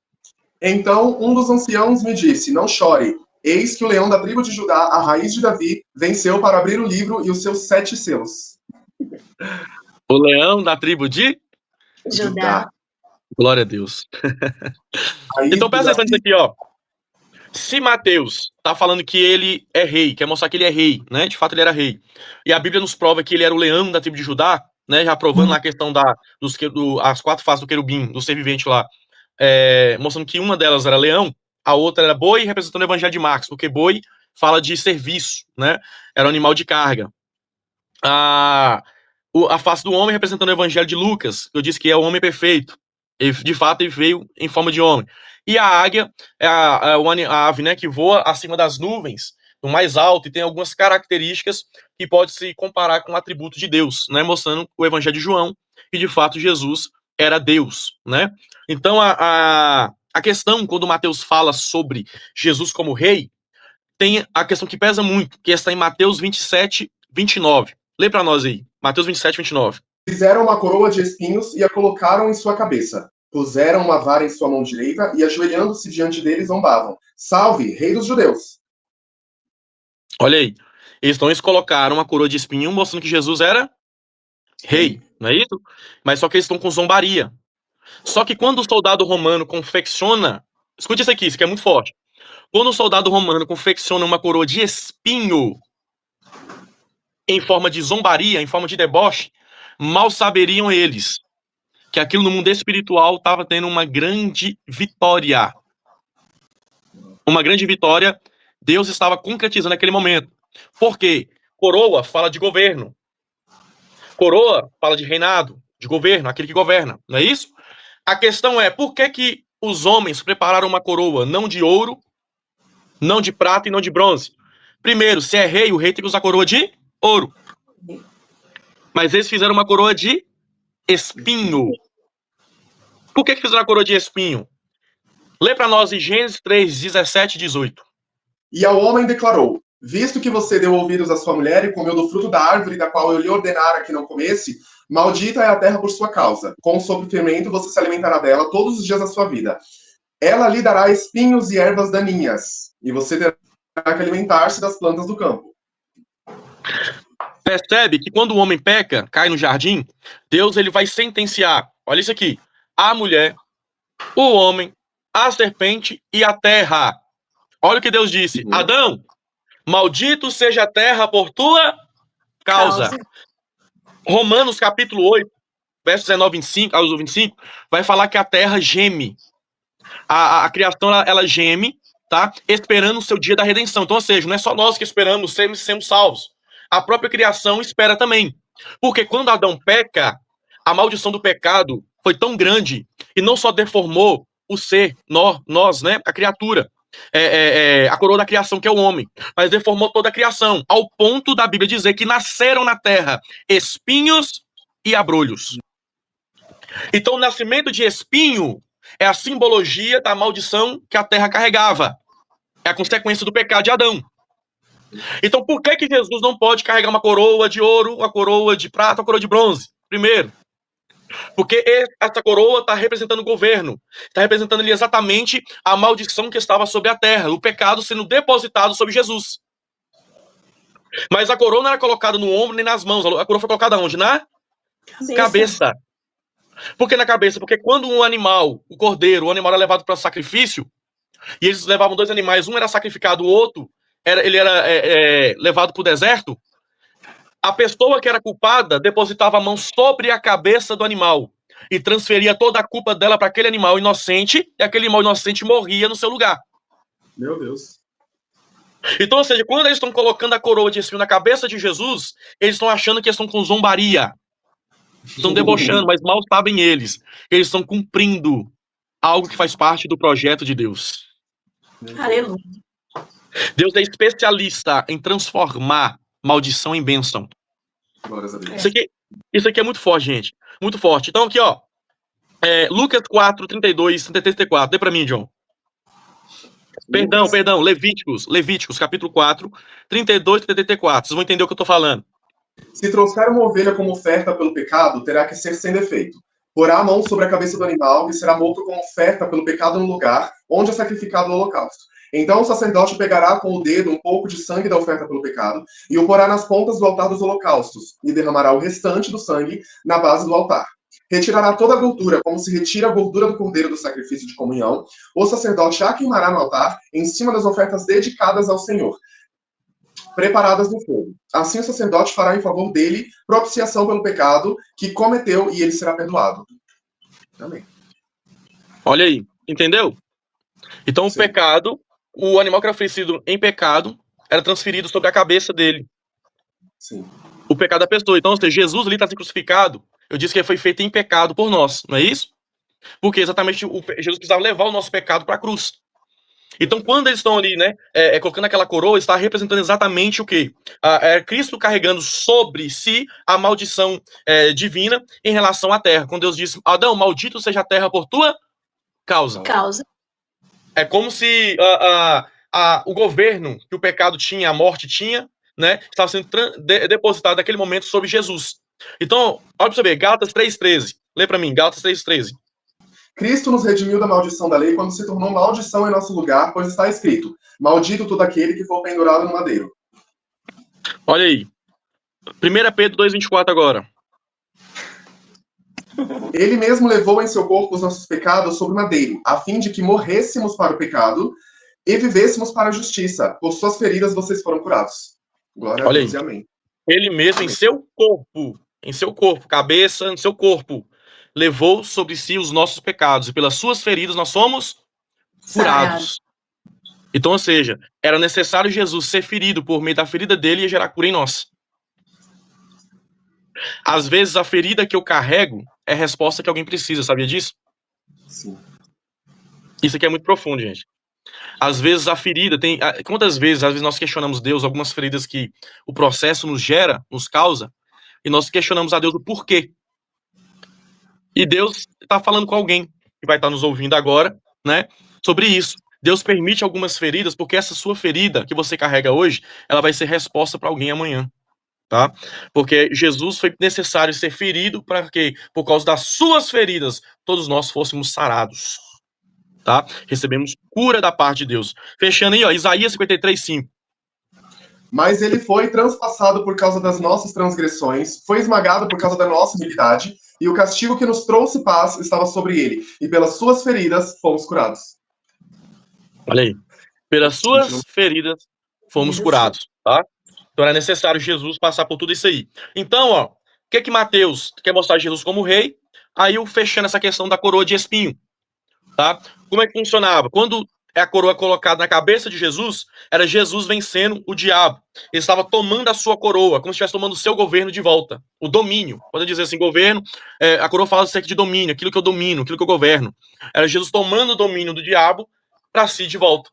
[SPEAKER 2] Então, um dos anciãos me disse, não chore. Eis que o leão da tribo de Judá, a raiz de Davi, venceu para abrir o livro e os seus 7 selos.
[SPEAKER 1] O leão da tribo de
[SPEAKER 3] Judá.
[SPEAKER 1] Glória a Deus.
[SPEAKER 2] Raiz
[SPEAKER 1] Então
[SPEAKER 2] de
[SPEAKER 1] presta atenção
[SPEAKER 2] Davi.
[SPEAKER 1] nisso aqui, ó. Se Mateus tá falando que ele é rei, quer mostrar que ele é rei, né? De fato ele era rei. E a Bíblia nos prova que ele era o leão da tribo de Judá, né? Já provando lá a questão as 4 faces do querubim, do ser vivente lá. Mostrando que uma delas era leão, a outra era boi, representando o evangelho de Marcos, porque boi fala de serviço, né? Era um animal de carga. A face do homem representando o evangelho de Lucas, eu disse que é o homem perfeito. Ele, de fato, ele veio em forma de homem. E a águia é a ave, né, que voa acima das nuvens, no mais alto, e tem algumas características que pode se comparar com o atributo de Deus, né, mostrando o evangelho de João, que de fato Jesus era Deus, né? Então a questão, quando Mateus fala sobre Jesus como rei, tem a questão que pesa muito, que está em Mateus 27, 29. Lê para nós aí, Mateus 27, 29.
[SPEAKER 2] Fizeram uma coroa de espinhos e a colocaram em sua cabeça. Puseram uma vara em sua mão direita e, ajoelhando-se diante dele, zombavam. Salve, rei dos judeus!
[SPEAKER 1] Olha aí. Eles colocaram uma coroa de espinho mostrando que Jesus era rei, não é isso? Mas só que eles estão com zombaria. Só que quando o soldado romano confecciona... Escute isso aqui é muito forte. Quando o soldado romano confecciona uma coroa de espinho em forma de zombaria, em forma de deboche, mal saberiam eles que aquilo no mundo espiritual estava tendo uma grande vitória. Uma grande vitória Deus estava concretizando naquele momento. Por quê? Coroa fala de governo. Coroa fala de reinado, de governo, aquele que governa, não é isso? A questão é, por que os homens prepararam uma coroa não de ouro, não de prata e não de bronze? Primeiro, se é rei, o rei tem que usar coroa de ouro. Mas eles fizeram uma coroa de espinho. Por que fizeram a coroa de espinho? Lê para nós em Gênesis 3, 17 e 18.
[SPEAKER 2] E ao homem declarou: visto que você deu ouvidos à sua mulher e comeu do fruto da árvore da qual eu lhe ordenara que não comesse, maldita é a terra por sua causa. Com sofrimento você se alimentará dela todos os dias da sua vida. Ela lhe dará espinhos e ervas daninhas, e você terá que alimentar-se das plantas do campo.
[SPEAKER 1] Percebe que quando o homem peca, cai no jardim, Deus ele vai sentenciar, olha isso aqui, a mulher, o homem, a serpente e a terra. Olha o que Deus disse: Adão, maldito seja a terra por tua causa. Romanos capítulo 8, versos 19 ao 25, vai falar que a terra geme. A criação, ela geme, tá? Esperando o seu dia da redenção. Então, ou seja, não é só nós que esperamos sermos salvos. A própria criação espera também. Porque quando Adão peca, a maldição do pecado foi tão grande e não só deformou o ser, nós, né? A criatura. A coroa da criação, que é o homem, mas deformou toda a criação, ao ponto da Bíblia dizer que nasceram na terra espinhos e abrolhos. Então o nascimento de espinho é a simbologia da maldição que a terra carregava, é a consequência do pecado de Adão. Então por que Jesus não pode carregar uma coroa de ouro, uma coroa de prata, uma coroa de bronze? Primeiro, porque essa coroa está representando o governo, está representando ali exatamente a maldição que estava sobre a terra, o pecado sendo depositado sobre Jesus. Mas a coroa não era colocada no ombro nem nas mãos, a coroa foi colocada onde? Na cabeça. Por que na cabeça? Porque quando um animal, o cordeiro, o animal era levado para sacrifício, e eles levavam 2 animais, um era sacrificado, o outro ele era levado para o deserto, a pessoa que era culpada depositava a mão sobre a cabeça do animal e transferia toda a culpa dela para aquele animal inocente, e aquele animal inocente morria no seu lugar.
[SPEAKER 2] Meu Deus.
[SPEAKER 1] Então, ou seja, quando eles estão colocando a coroa de espinho na cabeça de Jesus, eles estão achando que eles estão com zombaria. Estão debochando, mas mal sabem eles. Eles estão cumprindo algo que faz parte do projeto de Deus.
[SPEAKER 3] Aleluia.
[SPEAKER 1] Deus é especialista em transformar maldição em bênção.
[SPEAKER 2] Glórias a Deus.
[SPEAKER 1] Isso aqui é muito forte, gente. Muito forte. Então, aqui, ó. Lucas 4, 32, 34. Dê pra mim, John. Perdão. Levíticos, capítulo 4, 32 e 34. Vocês vão entender o que eu tô falando.
[SPEAKER 2] Se trouxer uma ovelha como oferta pelo pecado, terá que ser sem defeito. Porá a mão sobre a cabeça do animal, que será morto como oferta pelo pecado no lugar onde é sacrificado o holocausto. Então o sacerdote pegará com o dedo um pouco de sangue da oferta pelo pecado e o porá nas pontas do altar dos holocaustos e derramará o restante do sangue na base do altar. Retirará toda a gordura, como se retira a gordura do cordeiro do sacrifício de comunhão. O sacerdote a queimará no altar, em cima das ofertas dedicadas ao Senhor, preparadas no fogo. Assim o sacerdote fará em favor dele propiciação pelo pecado que cometeu e ele será perdoado. Amém.
[SPEAKER 1] Olha aí, entendeu? Então
[SPEAKER 2] Sim.
[SPEAKER 1] o pecado, o animal que era oferecido em pecado, era transferido sobre a cabeça dele.
[SPEAKER 2] Sim.
[SPEAKER 1] O pecado da pessoa. Então, ou seja, Jesus ali está sendo crucificado, eu disse que ele foi feito em pecado por nós, não é isso? Porque exatamente Jesus precisava levar o nosso pecado para a cruz. Então, quando eles estão ali, né, colocando aquela coroa, está representando exatamente o quê? Cristo carregando sobre si a maldição divina em relação à terra. Quando Deus disse, Adão, maldito seja a terra por tua causa. É como se o governo que o pecado tinha, a morte tinha, né, estava sendo depositado naquele momento sobre Jesus. Então, olha para você ver, Gálatas 3,13. Lê para mim, Gálatas 3,13.
[SPEAKER 2] Cristo nos redimiu da maldição da lei quando se tornou maldição em nosso lugar, pois está escrito, maldito todo aquele que for pendurado no madeiro.
[SPEAKER 1] Olha aí. 1 Pedro 2,24 agora.
[SPEAKER 2] Ele mesmo levou em seu corpo os nossos pecados sobre o madeiro, a fim de que morrêssemos para o pecado e vivêssemos para a justiça. Por suas feridas vocês foram curados. Glória a Deus e amém.
[SPEAKER 1] Ele mesmo,
[SPEAKER 2] amém.
[SPEAKER 1] em seu corpo, cabeça, em seu corpo, levou sobre si os nossos pecados, e pelas suas feridas nós somos curados. Então, ou seja, era necessário Jesus ser ferido por meio da ferida dele e gerar cura em nós. Às vezes, a ferida que eu carrego é a resposta que alguém precisa, sabia disso?
[SPEAKER 2] Sim.
[SPEAKER 1] Isso aqui é muito profundo, gente. Às vezes a ferida tem... Quantas vezes, às vezes nós questionamos Deus, algumas feridas que o processo nos gera, nos causa, e nós questionamos a Deus o porquê. E Deus está falando com alguém que vai estar nos ouvindo agora, né, sobre isso. Deus permite algumas feridas porque essa sua ferida que você carrega hoje, ela vai ser resposta para alguém amanhã, tá? Porque Jesus foi necessário ser ferido para que, por causa das suas feridas, todos nós fôssemos sarados, tá? Recebemos cura da parte de Deus. Fechando aí, ó, Isaías 53:5.
[SPEAKER 2] Mas ele foi transpassado por causa das nossas transgressões, foi esmagado por causa da nossa iniquidade, e o castigo que nos trouxe paz estava sobre ele, e pelas suas feridas fomos curados.
[SPEAKER 1] Olha aí. Pelas suas feridas fomos curados, tá? Então era necessário Jesus passar por tudo isso aí. Então, ó, o que Mateus quer mostrar Jesus como rei? Aí eu fechando essa questão da coroa de espinho, tá? Como é que funcionava? Quando a coroa colocada na cabeça de Jesus, era Jesus vencendo o diabo. Ele estava tomando a sua coroa, como se estivesse tomando o seu governo de volta. O domínio. Quando dizer assim, governo, a coroa fala acerca de domínio, aquilo que eu domino, aquilo que eu governo. Era Jesus tomando o domínio do diabo para si de volta.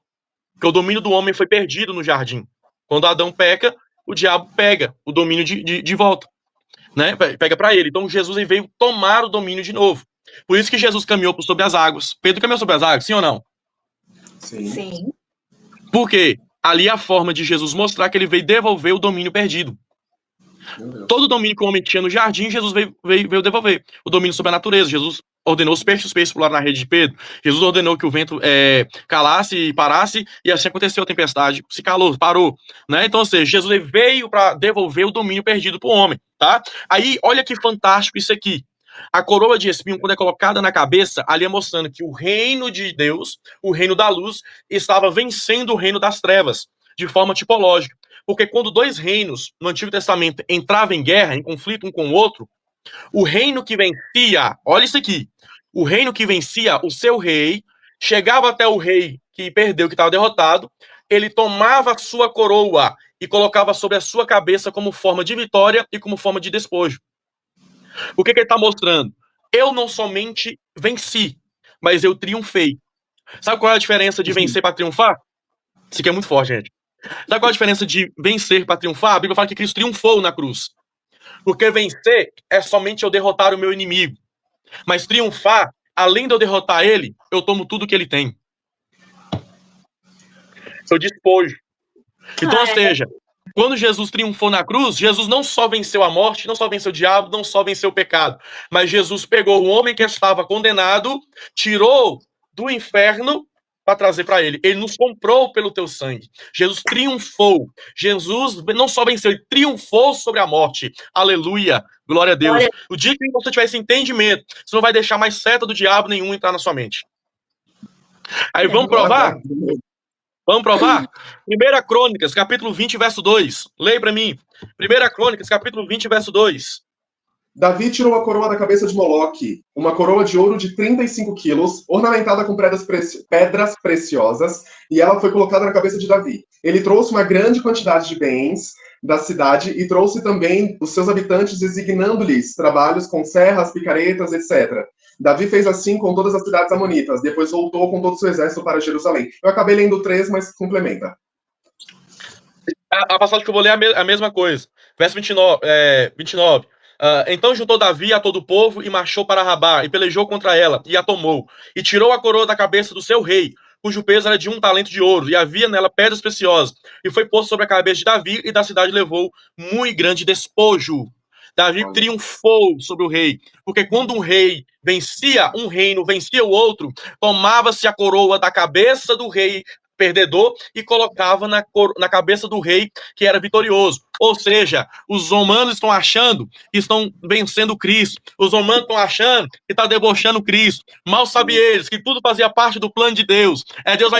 [SPEAKER 1] Porque o domínio do homem foi perdido no jardim. Quando Adão peca, o diabo pega o domínio de volta, né? Pega para ele. Então Jesus veio tomar o domínio de novo. Por isso que Jesus caminhou por sobre as águas. Pedro caminhou sobre as águas, sim ou não?
[SPEAKER 2] Sim.
[SPEAKER 1] Por quê? Ali é a forma de Jesus mostrar que ele veio devolver o domínio perdido. Todo o domínio que o homem tinha no jardim, Jesus veio devolver. O domínio sobre a natureza. Jesus ordenou os peixes pularam na rede de Pedro. Jesus ordenou que o vento calasse e parasse, e assim aconteceu a tempestade. Se calou, parou. Né? Então, ou seja, Jesus veio para devolver o domínio perdido para o homem. Tá? Aí, olha que fantástico isso aqui. A coroa de espinho, quando é colocada na cabeça, ali é mostrando que o reino de Deus, o reino da luz, estava vencendo o reino das trevas, de forma tipológica. Porque quando dois reinos no Antigo Testamento entravam em guerra, em conflito um com o outro, o reino que vencia, olha isso aqui, o reino que vencia, o seu rei, chegava até o rei que perdeu, que estava derrotado, ele tomava a sua coroa e colocava sobre a sua cabeça como forma de vitória e como forma de despojo. O que ele está mostrando? Eu não somente venci, mas eu triunfei. Sabe qual é a diferença de vencer para triunfar? Isso aqui é muito forte, gente. Sabe qual é a diferença de vencer para triunfar? A Bíblia fala que Cristo triunfou na cruz. Porque vencer é somente eu derrotar o meu inimigo. Mas triunfar, além de eu derrotar ele, eu tomo tudo que ele tem. Eu despojo. Então, ou seja, quando Jesus triunfou na cruz, Jesus não só venceu a morte, não só venceu o diabo, não só venceu o pecado, mas Jesus pegou o homem que estava condenado, tirou do inferno para trazer para ele. Ele nos comprou pelo teu sangue. Jesus triunfou. Jesus não só venceu, ele triunfou sobre a morte. Aleluia. Glória a Deus. O dia que você tiver esse entendimento, você não vai deixar mais seta do diabo nenhum entrar na sua mente. Aí vamos provar? Vamos provar? 1 Crônicas, capítulo 20, verso 2. Leia para mim. 1 Crônicas, capítulo 20, verso 2.
[SPEAKER 2] Davi tirou a coroa da cabeça de Moloque, uma coroa de ouro de 35 quilos, ornamentada com pedras preciosas, e ela foi colocada na cabeça de Davi. Ele trouxe uma grande quantidade de bens da cidade e trouxe também os seus habitantes, designando-lhes trabalhos com serras, picaretas, etc. Davi fez assim com todas as cidades amonitas, depois voltou com todo o seu exército para Jerusalém. Eu acabei lendo 3, mas complementa.
[SPEAKER 1] A passagem que eu vou ler é a mesma coisa. Verso 29. Então juntou Davi a todo o povo e marchou para Rabá, e pelejou contra ela, e a tomou, e tirou a coroa da cabeça do seu rei, cujo peso era de 1 talento de ouro, e havia nela pedras preciosas, e foi posto sobre a cabeça de Davi, e da cidade levou muito grande despojo. Davi triunfou sobre o rei, porque quando um rei vencia um reino, vencia o outro, tomava-se a coroa da cabeça do rei perdedor e colocava na cabeça do rei que era vitorioso. Ou seja, os romanos estão achando que estão vencendo Cristo. Os romanos estão achando que está debochando Cristo. Mal sabem eles que tudo fazia parte do plano de Deus. Deus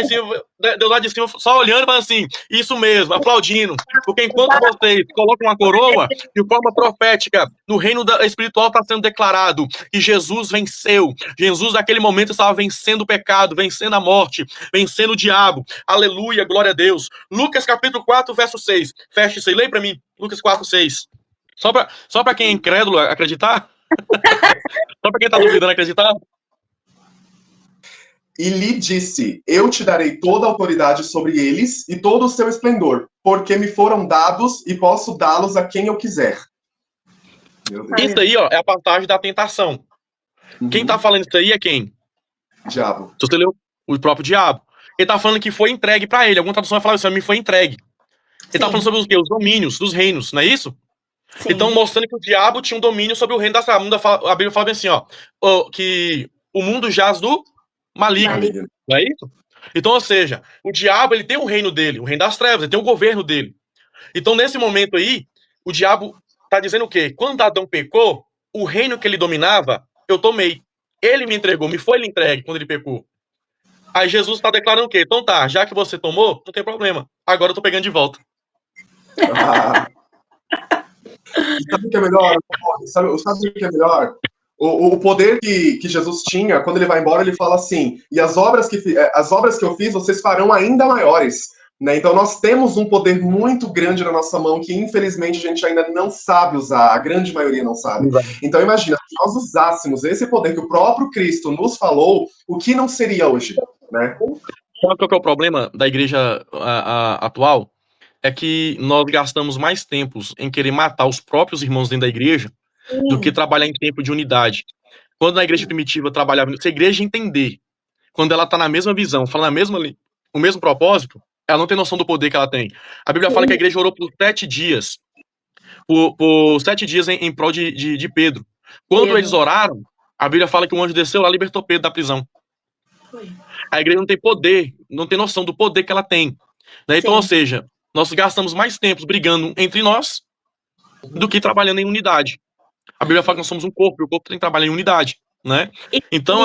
[SPEAKER 1] lá de cima só olhando e falando assim, isso mesmo, aplaudindo. Porque enquanto vocês colocam uma coroa, de forma profética, no reino espiritual está sendo declarado que Jesus venceu. Jesus naquele momento estava vencendo o pecado, vencendo a morte, vencendo o diabo. Aleluia, glória a Deus. Lucas capítulo 4, verso 6. Feche isso aí, leia pra mim. Lucas 4, 6. Só pra quem é incrédulo acreditar? Só pra quem tá duvidando acreditar?
[SPEAKER 2] E lhe disse, eu te darei toda a autoridade sobre eles e todo o seu esplendor, porque me foram dados e posso dá-los a quem eu quiser.
[SPEAKER 1] Isso aí, ó, é a passagem da tentação. Quem tá falando isso aí é quem?
[SPEAKER 2] Diabo.
[SPEAKER 1] Se você leu, o próprio diabo. Ele tá falando que foi entregue pra ele. Alguma tradução vai falar isso, a mim foi entregue. Ele tá falando sobre os quê? Os domínios dos reinos, não é isso? Sim. Então, mostrando que o diabo tinha um domínio sobre o reino das trevas. A Bíblia fala bem assim, ó, que o mundo jaz do maligno. Não é isso? Então, ou seja, o diabo, ele tem o reino dele, o reino das trevas, ele tem o governo dele. Então, nesse momento aí, o diabo tá dizendo o quê? Quando Adão pecou, o reino que ele dominava, eu tomei. Ele me entregou, me foi entregue quando ele pecou. Aí Jesus está declarando o quê? Então tá, já que você tomou, não tem problema. Agora eu tô pegando de volta.
[SPEAKER 2] Sabe o que é melhor? Sabe o que é melhor? O poder que Jesus tinha, quando ele vai embora, ele fala assim, e as obras que eu fiz, vocês farão ainda maiores. Né? Então nós temos um poder muito grande na nossa mão, que infelizmente a gente ainda não sabe usar, a grande maioria não sabe. Então imagina, se nós usássemos esse poder que o próprio Cristo nos falou, o que não seria hoje? Né?
[SPEAKER 1] Sabe qual que é o problema da igreja atual? É que nós gastamos mais tempos em querer matar os próprios irmãos dentro da igreja do que trabalhar em tempo de unidade. Quando na igreja primitiva trabalhava, se a igreja entender, quando ela está na mesma visão, falando o mesmo propósito, ela não tem noção do poder que ela tem. A Bíblia fala que a igreja orou por 7 dias, por 7 dias em prol de Pedro. Quando eles oraram, a Bíblia fala que o anjo desceu lá e libertou Pedro da prisão. A igreja não tem poder, não tem noção do poder que ela tem. Né? Então, ou seja, nós gastamos mais tempo brigando entre nós do que trabalhando em unidade. A Bíblia fala que nós somos um corpo, e o corpo tem que trabalhar em unidade. Né? Então,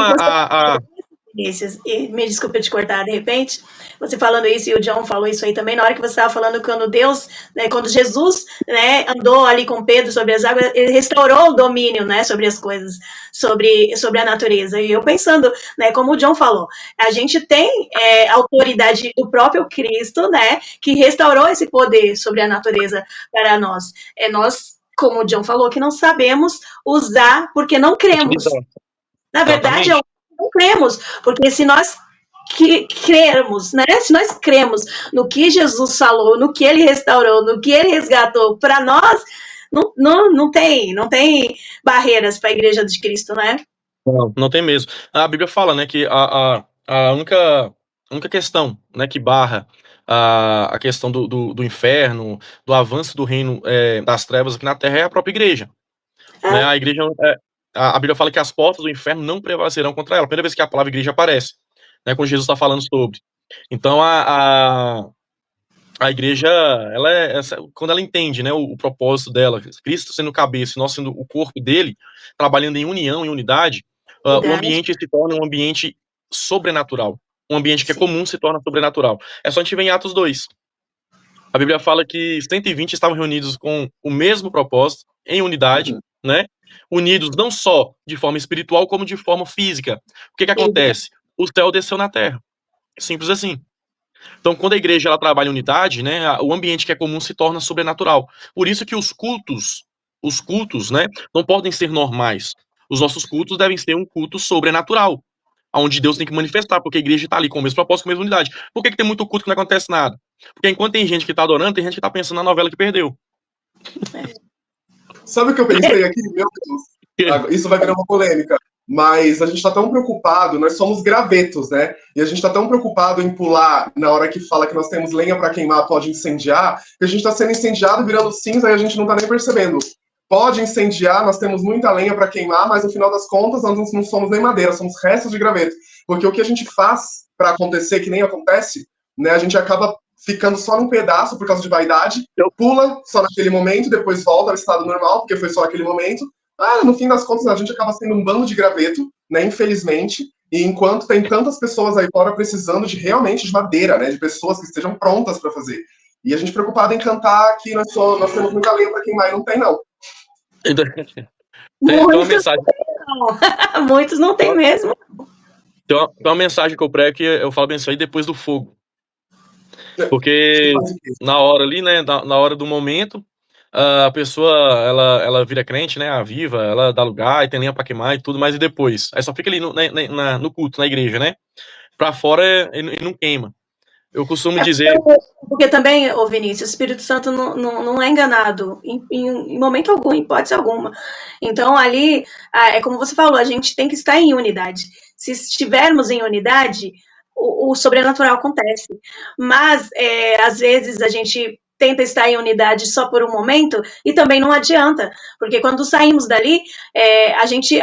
[SPEAKER 3] me desculpa te cortar de repente, você falando isso, e o John falou isso aí também, na hora que você estava falando quando Deus, né, quando Jesus, né, andou ali com Pedro sobre as águas, ele restaurou o domínio, né, sobre as coisas, sobre a natureza, e eu pensando, né, como o John falou, a gente tem autoridade do próprio Cristo, né, que restaurou esse poder sobre a natureza para nós, nós, como o John falou, que não sabemos usar, porque não cremos, na verdade, não cremos, porque se nós crermos, né? Se nós cremos no que Jesus falou, no que ele restaurou, no que ele resgatou para nós, não tem barreiras para a igreja de Cristo, né?
[SPEAKER 1] Não tem mesmo. A Bíblia fala, né, que a única questão, né, que barra a questão do inferno, do avanço do reino das trevas aqui na Terra é a própria igreja. Né? A igreja a Bíblia fala que as portas do inferno não prevalecerão contra ela. A primeira vez que a palavra igreja aparece. né, quando Jesus está falando sobre. Então, a igreja, quando ela entende, né, o propósito dela, Cristo sendo cabeça e nós sendo o corpo dele, trabalhando em união, em unidade, o ambiente se torna um ambiente sobrenatural. Um ambiente que é comum se torna sobrenatural. É só a gente ver em Atos 2. A Bíblia fala que 120 estavam reunidos com o mesmo propósito, em unidade, né? Unidos não só de forma espiritual, como de forma física. O que acontece? O céu desceu na terra. Simples assim. Então, quando a igreja ela trabalha em unidade, né, o ambiente que é comum se torna sobrenatural. Por isso que os cultos, né, não podem ser normais. Os nossos cultos devem ser um culto sobrenatural, onde Deus tem que manifestar, porque a igreja está ali com o mesmo propósito, com a mesma unidade. Por que tem muito culto que não acontece nada? Porque enquanto tem gente que está adorando, tem gente que está pensando na novela que perdeu.
[SPEAKER 2] Sabe o que eu pensei aqui? Meu Deus, isso vai virar uma polêmica. Mas a gente está tão preocupado, nós somos gravetos, né? E a gente está tão preocupado em pular na hora que fala que nós temos lenha para queimar, pode incendiar, que a gente está sendo incendiado, virando cinza e a gente não está nem percebendo. Pode incendiar, nós temos muita lenha para queimar, mas no final das contas nós não somos nem madeira, somos restos de graveto. Porque o que a gente faz para acontecer que nem acontece, né? A gente acaba ficando só num pedaço por causa de vaidade, pula só naquele momento, depois volta ao estado normal, porque foi só naquele momento. No fim das contas, a gente acaba sendo um bando de graveto, né, infelizmente, e enquanto tem tantas pessoas aí fora precisando realmente de madeira, né, de pessoas que estejam prontas para fazer. E a gente preocupado em cantar que nós temos muita lenha para queimar e não tem, não.
[SPEAKER 1] Tem uma mensagem.
[SPEAKER 3] Não. Muitos não tem mesmo.
[SPEAKER 1] Tem uma mensagem que eu prego que eu falo bem isso aí depois do fogo. Porque na hora ali, né, na hora do momento, a pessoa, ela vira crente, né, aviva, ela dá lugar e tem lenha pra queimar e tudo, mas e depois? Aí só fica ali no culto, na igreja, né? Pra fora e não queima. Eu costumo dizer...
[SPEAKER 3] Porque também, ô Vinícius, o Espírito Santo não é enganado em momento algum, em hipótese alguma. Então ali, é como você falou, a gente tem que estar em unidade. Se estivermos em unidade, o sobrenatural acontece. Mas, às vezes, a gente tenta estar em unidade só por um momento e também não adianta, porque quando saímos dali, a gente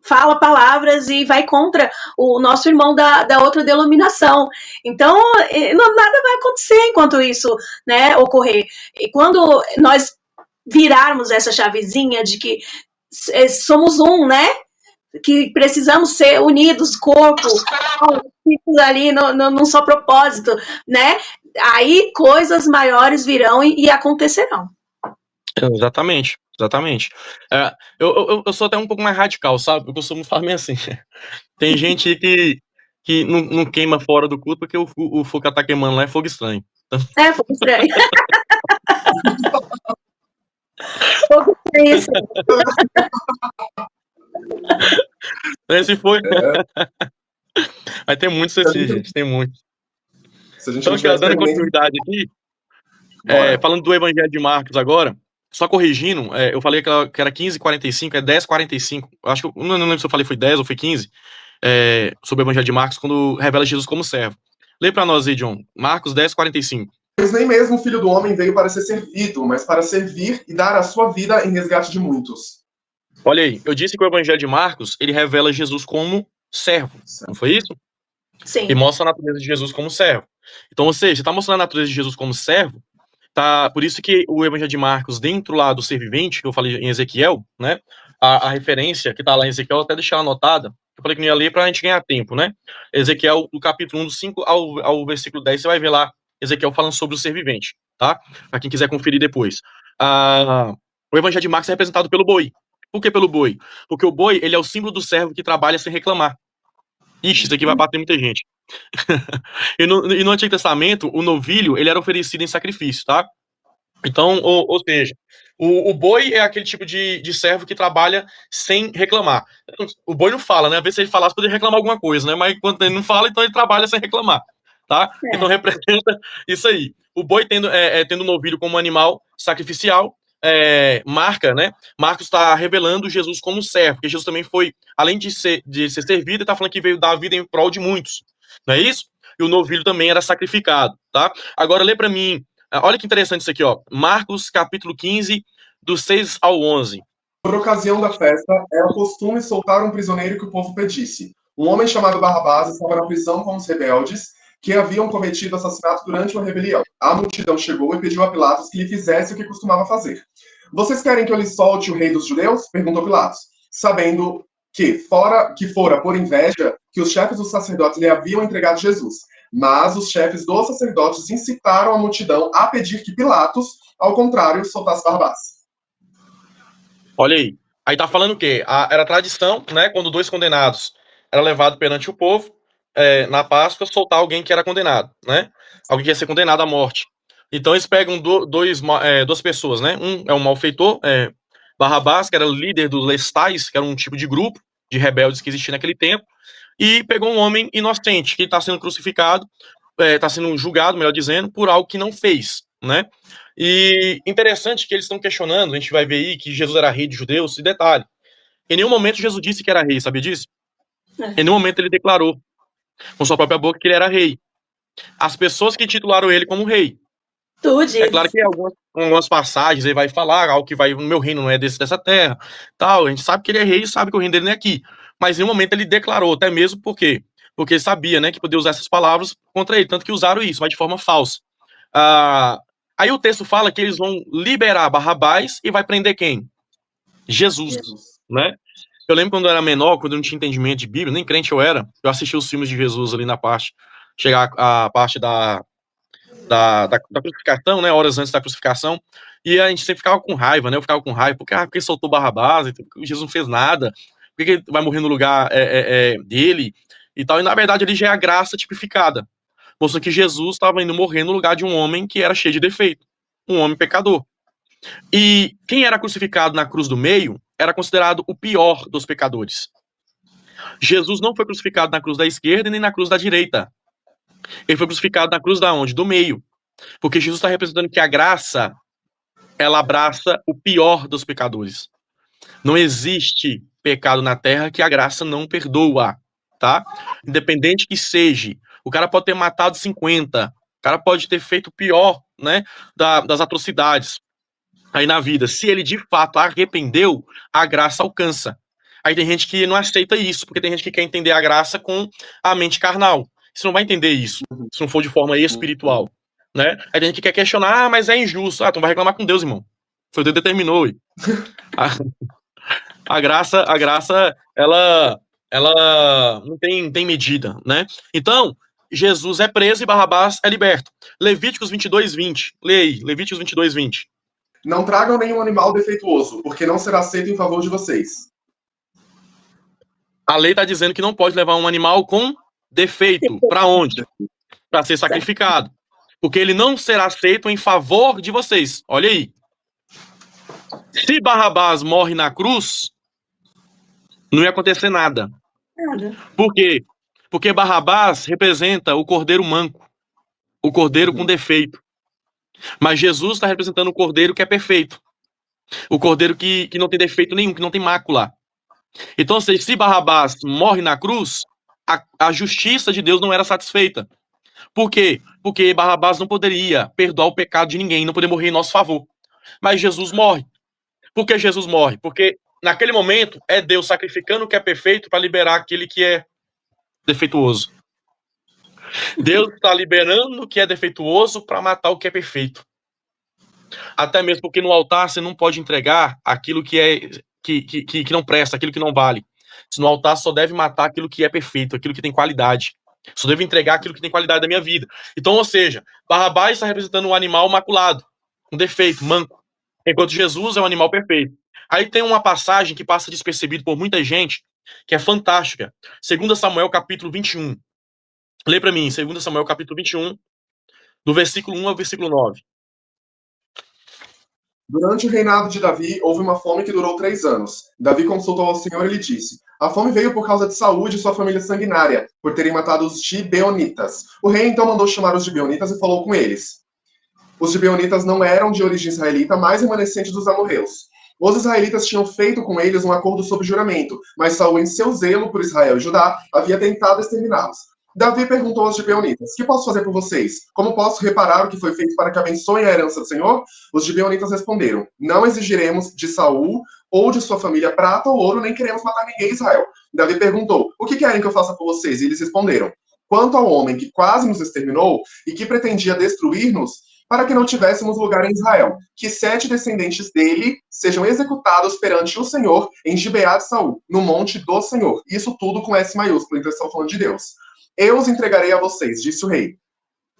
[SPEAKER 3] fala palavras e vai contra o nosso irmão da outra denominação. Então, nada vai acontecer enquanto isso, né, ocorrer. E quando nós virarmos essa chavezinha de que somos um, né, que precisamos ser unidos, corpo, ali num só propósito, né? Aí coisas maiores virão e acontecerão.
[SPEAKER 1] Exatamente. Eu sou até um pouco mais radical, sabe? Eu costumo falar meio assim. Tem gente que não queima fora do culto porque o fogo que tá queimando lá é fogo estranho.
[SPEAKER 3] Fogo estranho. Fogo estranho.
[SPEAKER 1] Esse foi. Mas tem muitos assim, gente. Tem muitos. Então, dando continuidade aqui, falando do Evangelho de Marcos agora, só corrigindo, eu falei que era 15:45, é 10:45. Acho que não lembro se eu falei foi 10 ou foi 15, sobre o Evangelho de Marcos, quando revela Jesus como servo. Lê pra nós aí, John. Marcos 10:45.
[SPEAKER 2] Pois nem mesmo o Filho do Homem veio para ser servido, mas para servir e dar a sua vida em resgate de muitos.
[SPEAKER 1] Olha aí, eu disse que o Evangelho de Marcos, ele revela Jesus como servo, não foi isso?
[SPEAKER 3] Sim.
[SPEAKER 1] E mostra a natureza de Jesus como servo. Então, ou seja, está mostrando a natureza de Jesus como servo, tá? Por isso que o Evangelho de Marcos, dentro lá do ser vivente, que eu falei em Ezequiel, né? A referência que está lá em Ezequiel, até deixar anotada, eu falei que não ia ler para a gente ganhar tempo, né? Ezequiel, do capítulo 1, do 5 ao versículo 10, você vai ver lá Ezequiel falando sobre o ser vivente, tá? Para quem quiser conferir depois. O Evangelho de Marcos é representado pelo boi. Por que pelo boi? Porque o boi, ele é o símbolo do servo que trabalha sem reclamar. Ixi, isso aqui vai bater muita gente. E no Antigo Testamento, o novilho, ele era oferecido em sacrifício, tá? Então, ou seja, o boi é aquele tipo de servo que trabalha sem reclamar. O boi não fala, né? Às vezes se ele falasse, poderia reclamar alguma coisa, né? Mas quando ele não fala, então ele trabalha sem reclamar, tá? Então representa isso aí. O boi tendo o novilho como animal sacrificial, marca, né? Marcos está revelando Jesus como servo, porque Jesus também foi, além de ser servido, ele está falando que veio dar a vida em prol de muitos, não é isso? E o novilho também era sacrificado, tá? Agora lê para mim, olha que interessante isso aqui, ó. Marcos capítulo 15, do 6 ao 11.
[SPEAKER 2] Por ocasião da festa, era costume soltar um prisioneiro que o povo pedisse. Um homem chamado Barrabás estava na prisão com os rebeldes que haviam cometido assassinato durante uma rebelião. A multidão chegou e pediu a Pilatos que lhe fizesse o que costumava fazer. Vocês querem que eu lhe solte o rei dos judeus? Perguntou Pilatos, sabendo que fora por inveja que os chefes dos sacerdotes lhe haviam entregado Jesus. Mas os chefes dos sacerdotes incitaram a multidão a pedir que Pilatos, ao contrário, soltasse Barrabás.
[SPEAKER 1] Olha aí. Aí tá falando o quê? Era tradição, né? Quando dois condenados eram levados perante o povo, na Páscoa, soltar alguém que era condenado, né? Alguém que ia ser condenado à morte. Então eles pegam duas pessoas, né? Um é um malfeitor, Barrabás, que era líder dos lestais, que era um tipo de grupo de rebeldes que existia naquele tempo, e pegou um homem inocente, que está sendo crucificado, está sendo julgado, melhor dizendo, por algo que não fez, né? E interessante que eles estão questionando, a gente vai ver aí que Jesus era rei de judeus, e detalhe, em nenhum momento Jesus disse que era rei, sabia disso? Em nenhum momento ele declarou, com sua própria boca, que ele era rei. As pessoas que titularam ele como rei. É claro que em algumas passagens ele vai falar algo que vai, o meu reino não é dessa terra, tal, a gente sabe que ele é rei e sabe que o reino dele não é aqui. Mas em um momento ele declarou, até mesmo porque ele sabia, né, que podia usar essas palavras contra ele, tanto que usaram isso, mas de forma falsa. Aí o texto fala que eles vão liberar Barrabás e vai prender quem? Jesus, né? Eu lembro quando eu era menor, quando eu não tinha entendimento de Bíblia, nem crente eu era, eu assistia os filmes de Jesus ali na parte, chegar a parte da crucificação, né, horas antes da crucificação, e a gente sempre ficava com raiva, né, eu ficava com raiva, porque soltou Barrabás, Jesus não fez nada, por que ele vai morrer no lugar dele, e tal, e na verdade ele já é a graça tipificada, mostrando que Jesus estava indo morrer no lugar de um homem que era cheio de defeito, um homem pecador. E quem era crucificado na cruz do meio era considerado o pior dos pecadores. Jesus não foi crucificado na cruz da esquerda nem na cruz da direita. Ele foi crucificado na cruz da onde? Do meio. Porque Jesus está representando que a graça, ela abraça o pior dos pecadores. Não existe pecado na terra que a graça não perdoa, tá? Independente que seja. O cara pode ter matado 50, o cara pode ter feito o pior, né, das atrocidades aí na vida. Se ele de fato arrependeu, a graça alcança. Aí tem gente que não aceita isso, porque tem gente que quer entender a graça com a mente carnal. Você não vai entender isso, se não for de forma espiritual, né? Aí tem gente que quer questionar, mas é injusto. Então vai reclamar com Deus, irmão. Foi Deus que determinou. A graça, ela não tem medida, né? Então, Jesus é preso e Barrabás é liberto. Levíticos 22:20. Leia aí, Levíticos 22:20.
[SPEAKER 2] Não tragam nenhum animal defeituoso, porque não será aceito em favor de vocês.
[SPEAKER 1] A lei está dizendo que não pode levar um animal com defeito. Para onde? Para ser sacrificado. Porque ele não será aceito em favor de vocês. Olha aí. Se Barrabás morre na cruz, não ia acontecer nada. Por quê? Porque Barrabás representa o cordeiro manco, o cordeiro com defeito. Mas Jesus está representando o cordeiro que é perfeito. O cordeiro que não tem defeito nenhum, que não tem mácula. Então, se Barrabás morre na cruz, a justiça de Deus não era satisfeita. Por quê? Porque Barrabás não poderia perdoar o pecado de ninguém, não poderia morrer em nosso favor. Mas Jesus morre. Por que Jesus morre? Porque naquele momento é Deus sacrificando o que é perfeito para liberar aquele que é defeituoso. Deus está liberando o que é defeituoso para matar o que é perfeito. Até mesmo porque no altar você não pode entregar aquilo que não presta, aquilo que não vale. No altar só deve matar aquilo que é perfeito, aquilo que tem qualidade. Só devo entregar aquilo que tem qualidade da minha vida. Então, ou seja, Barrabás está representando um animal maculado, um defeito, manco, enquanto Jesus é um animal perfeito. Aí tem uma passagem que passa despercebido por muita gente, que é fantástica. 2 Samuel capítulo 21. Lê para mim, 2 Samuel capítulo 21, do versículo 1 ao versículo 9.
[SPEAKER 2] Durante o reinado de Davi, houve uma fome que durou 3 anos. Davi consultou ao Senhor e lhe disse: a fome veio por causa de Saúl e de sua família sanguinária, por terem matado os gibeonitas. O rei então mandou chamar os gibeonitas e falou com eles. Os gibeonitas não eram de origem israelita, mas remanescentes dos amorreus. Os israelitas tinham feito com eles um acordo sob juramento, mas Saúl, em seu zelo por Israel e Judá, havia tentado exterminá-los. Davi perguntou aos gibeonitas: que posso fazer por vocês? Como posso reparar o que foi feito para que abençoem a herança do Senhor? Os gibeonitas responderam: não exigiremos de Saúl ou de sua família prata ou ouro, nem queremos matar ninguém em Israel. Davi perguntou: o que querem que eu faça por vocês? E eles responderam: quanto ao homem que quase nos exterminou e que pretendia destruir-nos, para que não tivéssemos lugar em Israel, que 7 descendentes dele sejam executados perante o Senhor em Gibeá de Saul, no monte do Senhor. Isso tudo com S maiúsculo, então estão falando de Deus. Eu os entregarei a vocês, disse o rei.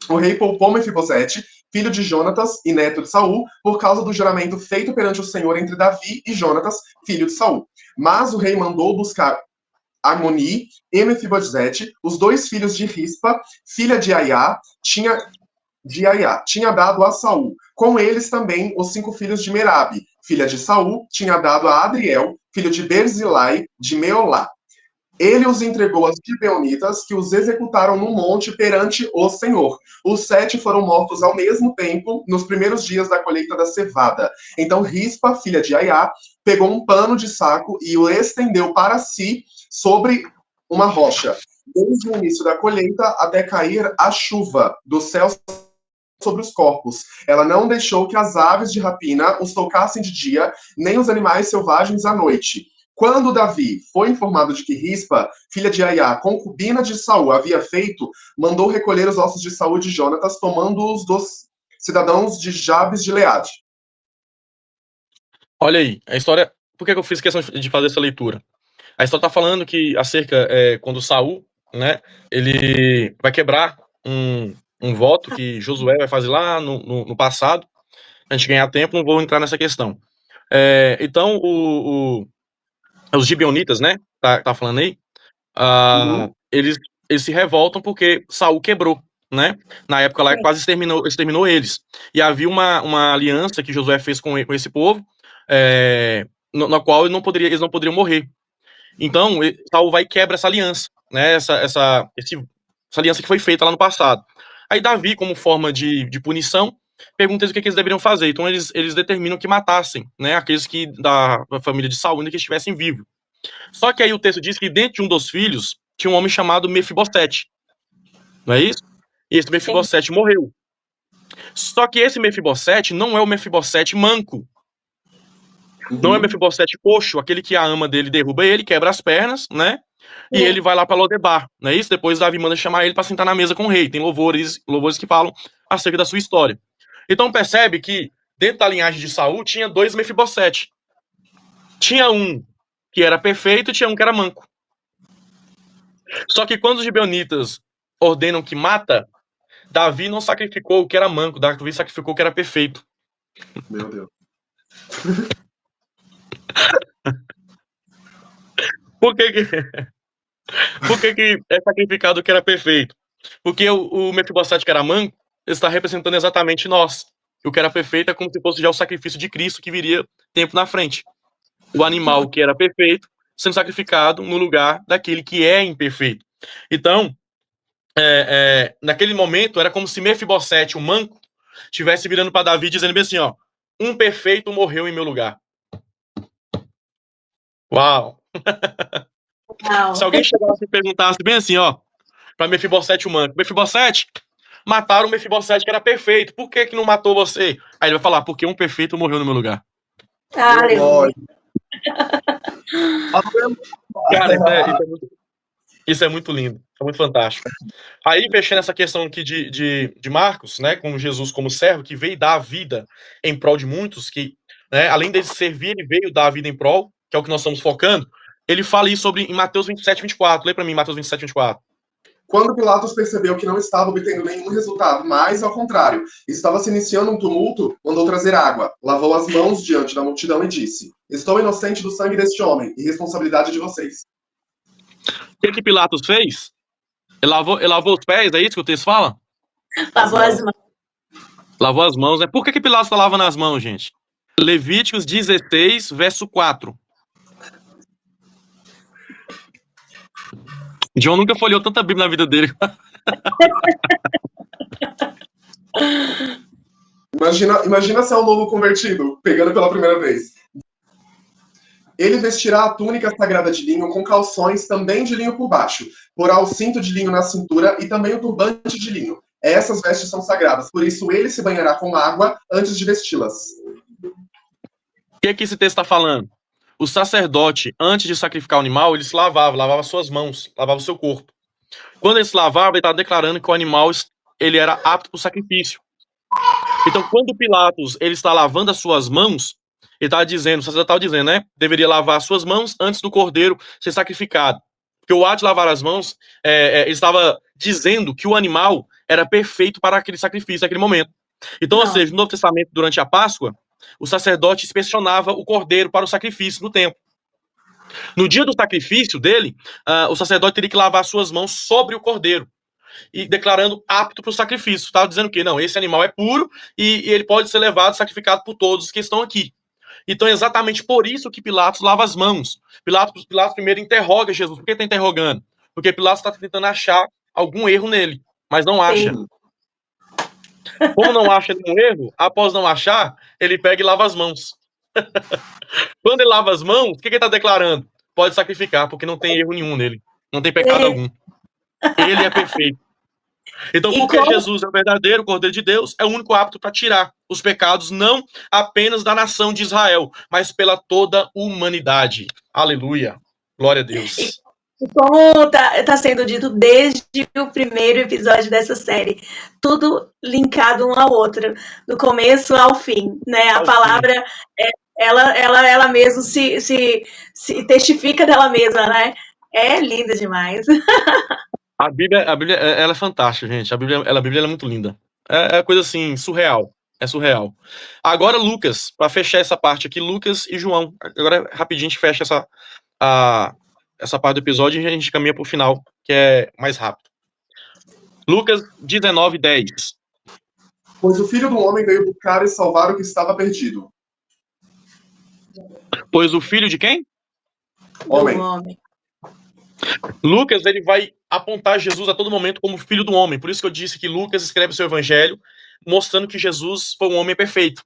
[SPEAKER 2] O rei poupou Mefibosete, filho de Jonatas e neto de Saul, por causa do juramento feito perante o Senhor entre Davi e Jonatas, filho de Saul. Mas o rei mandou buscar Armoni e Mefibosete, os 2 filhos de Rispa, filha de Aiá, tinha dado a Saul. Com eles também os 5 filhos de Merabi, filha de Saul, tinha dado a Adriel, filho de Berzilai, de Meolá. Ele os entregou aos gibeonitas, que os executaram no monte perante o Senhor. Os 7 foram mortos ao mesmo tempo, nos primeiros dias da colheita da cevada. Então Rispa, filha de Aiá, pegou um pano de saco e o estendeu para si sobre uma rocha, desde o início da colheita até cair a chuva do céu sobre os corpos. Ela não deixou que as aves de rapina os tocassem de dia, nem os animais selvagens à noite. Quando Davi foi informado de que Rispa, filha de Aiá, concubina de Saul, havia feito, mandou recolher os ossos de Saul e de Jonatas, tomando-os dos cidadãos de Jabes de Leade.
[SPEAKER 1] Olha aí, a história... Por que eu fiz questão de fazer essa leitura? A história está falando que acerca quando Saul, né, ele vai quebrar um voto que Josué vai fazer lá no passado. A gente ganhar tempo, não vou entrar nessa questão. Então, os gibeonitas, né, tá falando aí, eles se revoltam porque Saul quebrou, né? Na época lá, quase exterminou eles. E havia uma aliança que Josué fez com esse povo, na qual eles não poderiam morrer. Então, Saul vai e quebra essa aliança, né? Essa aliança que foi feita lá no passado. Aí Davi, como forma de punição, pergunta eles o que eles deveriam fazer. Então eles determinam que matassem, né, aqueles que da família de Saul ainda que estivessem vivos. Só que aí o texto diz que dentro de um dos filhos tinha um homem chamado Mefibosete. Não é isso? E esse Mefibosete morreu. Só que esse Mefibosete não é o Mefibosete manco. Não é o Mefibosete coxo, aquele que a ama dele derruba ele, quebra as pernas, né? E ele vai lá para Lodebar, não é isso? Depois Davi manda chamar ele para sentar na mesa com o rei. Tem louvores que falam acerca da sua história. Então percebe que dentro da linhagem de Saul tinha 2 Mefibosete. Tinha um que era perfeito e tinha um que era manco. Só que quando os gibeonitas ordenam que mata, Davi não sacrificou o que era manco, Davi sacrificou o que era perfeito.
[SPEAKER 2] Meu Deus.
[SPEAKER 1] Por que é sacrificado o que era perfeito? Porque o Mefibosete que era manco está representando exatamente nós. O que era perfeito é como se fosse já o sacrifício de Cristo que viria tempo na frente. O animal que era perfeito sendo sacrificado no lugar daquele que é imperfeito. Então, naquele momento, era como se Mefibosete, o manco, estivesse virando para Davi dizendo bem assim, ó, um perfeito morreu em meu lugar. Uau! Se alguém chegasse e perguntasse bem assim, ó, para Mefibosete o manco, Mefibosete, mataram o Mefibosete que era perfeito, por que não matou você? Aí ele vai falar, porque um perfeito morreu no meu lugar.
[SPEAKER 3] Aleluia.
[SPEAKER 1] Cara, isso é muito lindo, é muito fantástico. Aí, fechando essa questão aqui de Marcos, né, com Jesus como servo, que veio dar a vida em prol de muitos, que, né, além de servir, ele veio dar a vida em prol, que é o que nós estamos focando. Ele fala isso em Mateus 27, 24. Lê para mim, Mateus 27, 24.
[SPEAKER 2] Quando Pilatos percebeu que não estava obtendo nenhum resultado, mas, ao contrário, estava se iniciando um tumulto, mandou trazer água, lavou as mãos diante da multidão e disse: estou inocente do sangue deste homem, e responsabilidade de vocês.
[SPEAKER 1] O que Pilatos fez? Ele lavou os pés, é isso que o texto fala?
[SPEAKER 3] Lavou as mãos.
[SPEAKER 1] Lavou as mãos, né? Por que Pilatos está lavando as mãos, gente? Levíticos 16, verso 4. John nunca folheou tanta Bíblia na vida dele.
[SPEAKER 2] Imagina se é um novo convertido, pegando pela primeira vez. Ele vestirá a túnica sagrada de linho com calções também de linho por baixo, porá o cinto de linho na cintura e também o turbante de linho. Essas vestes são sagradas, por isso ele se banhará com água antes de vesti-las.
[SPEAKER 1] O que esse texto está falando? o sacerdote, antes de sacrificar o animal, ele se lavava suas mãos, lavava o seu corpo. Quando ele se lavava, ele estava declarando que o animal ele era apto para o sacrifício. Então, quando Pilatos ele está lavando as suas mãos, ele estava dizendo, o sacerdote estava dizendo, né? Deveria lavar as suas mãos antes do cordeiro ser sacrificado. Porque o ato de lavar as mãos, ele estava dizendo que o animal era perfeito para aquele sacrifício, naquele momento. Então, ou seja, no Novo Testamento, durante a Páscoa, o sacerdote inspecionava o cordeiro para o sacrifício no templo. No dia do sacrifício dele, o sacerdote teria que lavar suas mãos sobre o cordeiro, e declarando apto para o sacrifício. Estava dizendo que não, esse animal é puro e ele pode ser levado, sacrificado por todos que estão aqui. Então é exatamente por isso que Pilatos lava as mãos. Pilatos primeiro interroga Jesus. Por que está interrogando? Porque Pilatos está tentando achar algum erro nele, mas não acha.
[SPEAKER 3] Sim.
[SPEAKER 1] Como não acha nenhum erro, após não achar, ele pega e lava as mãos. Quando ele lava as mãos, o que ele está declarando? Pode sacrificar, porque não tem erro nenhum nele. Não tem pecado algum. Ele é perfeito. Então, porque Jesus é o verdadeiro Cordeiro de Deus, é o único apto para tirar os pecados, não apenas da nação de Israel, mas pela toda a humanidade. Aleluia. Glória a Deus.
[SPEAKER 3] E como tá sendo dito desde o primeiro episódio dessa série, tudo linkado um ao outro, do começo ao fim, né? A palavra, ela mesmo se testifica dela mesma, né? É linda demais.
[SPEAKER 1] A Bíblia ela é fantástica, gente. A Bíblia ela é muito linda. É coisa assim, surreal. É surreal. Agora, Lucas, para fechar essa parte aqui, Lucas e João. Agora, rapidinho, a gente fecha essa parte do episódio e a gente caminha para o final, que é mais rápido. Lucas 19:10.
[SPEAKER 2] Pois o Filho do Homem veio buscar e salvar o que estava perdido.
[SPEAKER 1] Pois o filho de quem?
[SPEAKER 2] Homem.
[SPEAKER 1] Lucas, ele vai apontar Jesus a todo momento como filho do homem. Por isso que eu disse que Lucas escreve seu evangelho mostrando que Jesus foi um homem perfeito.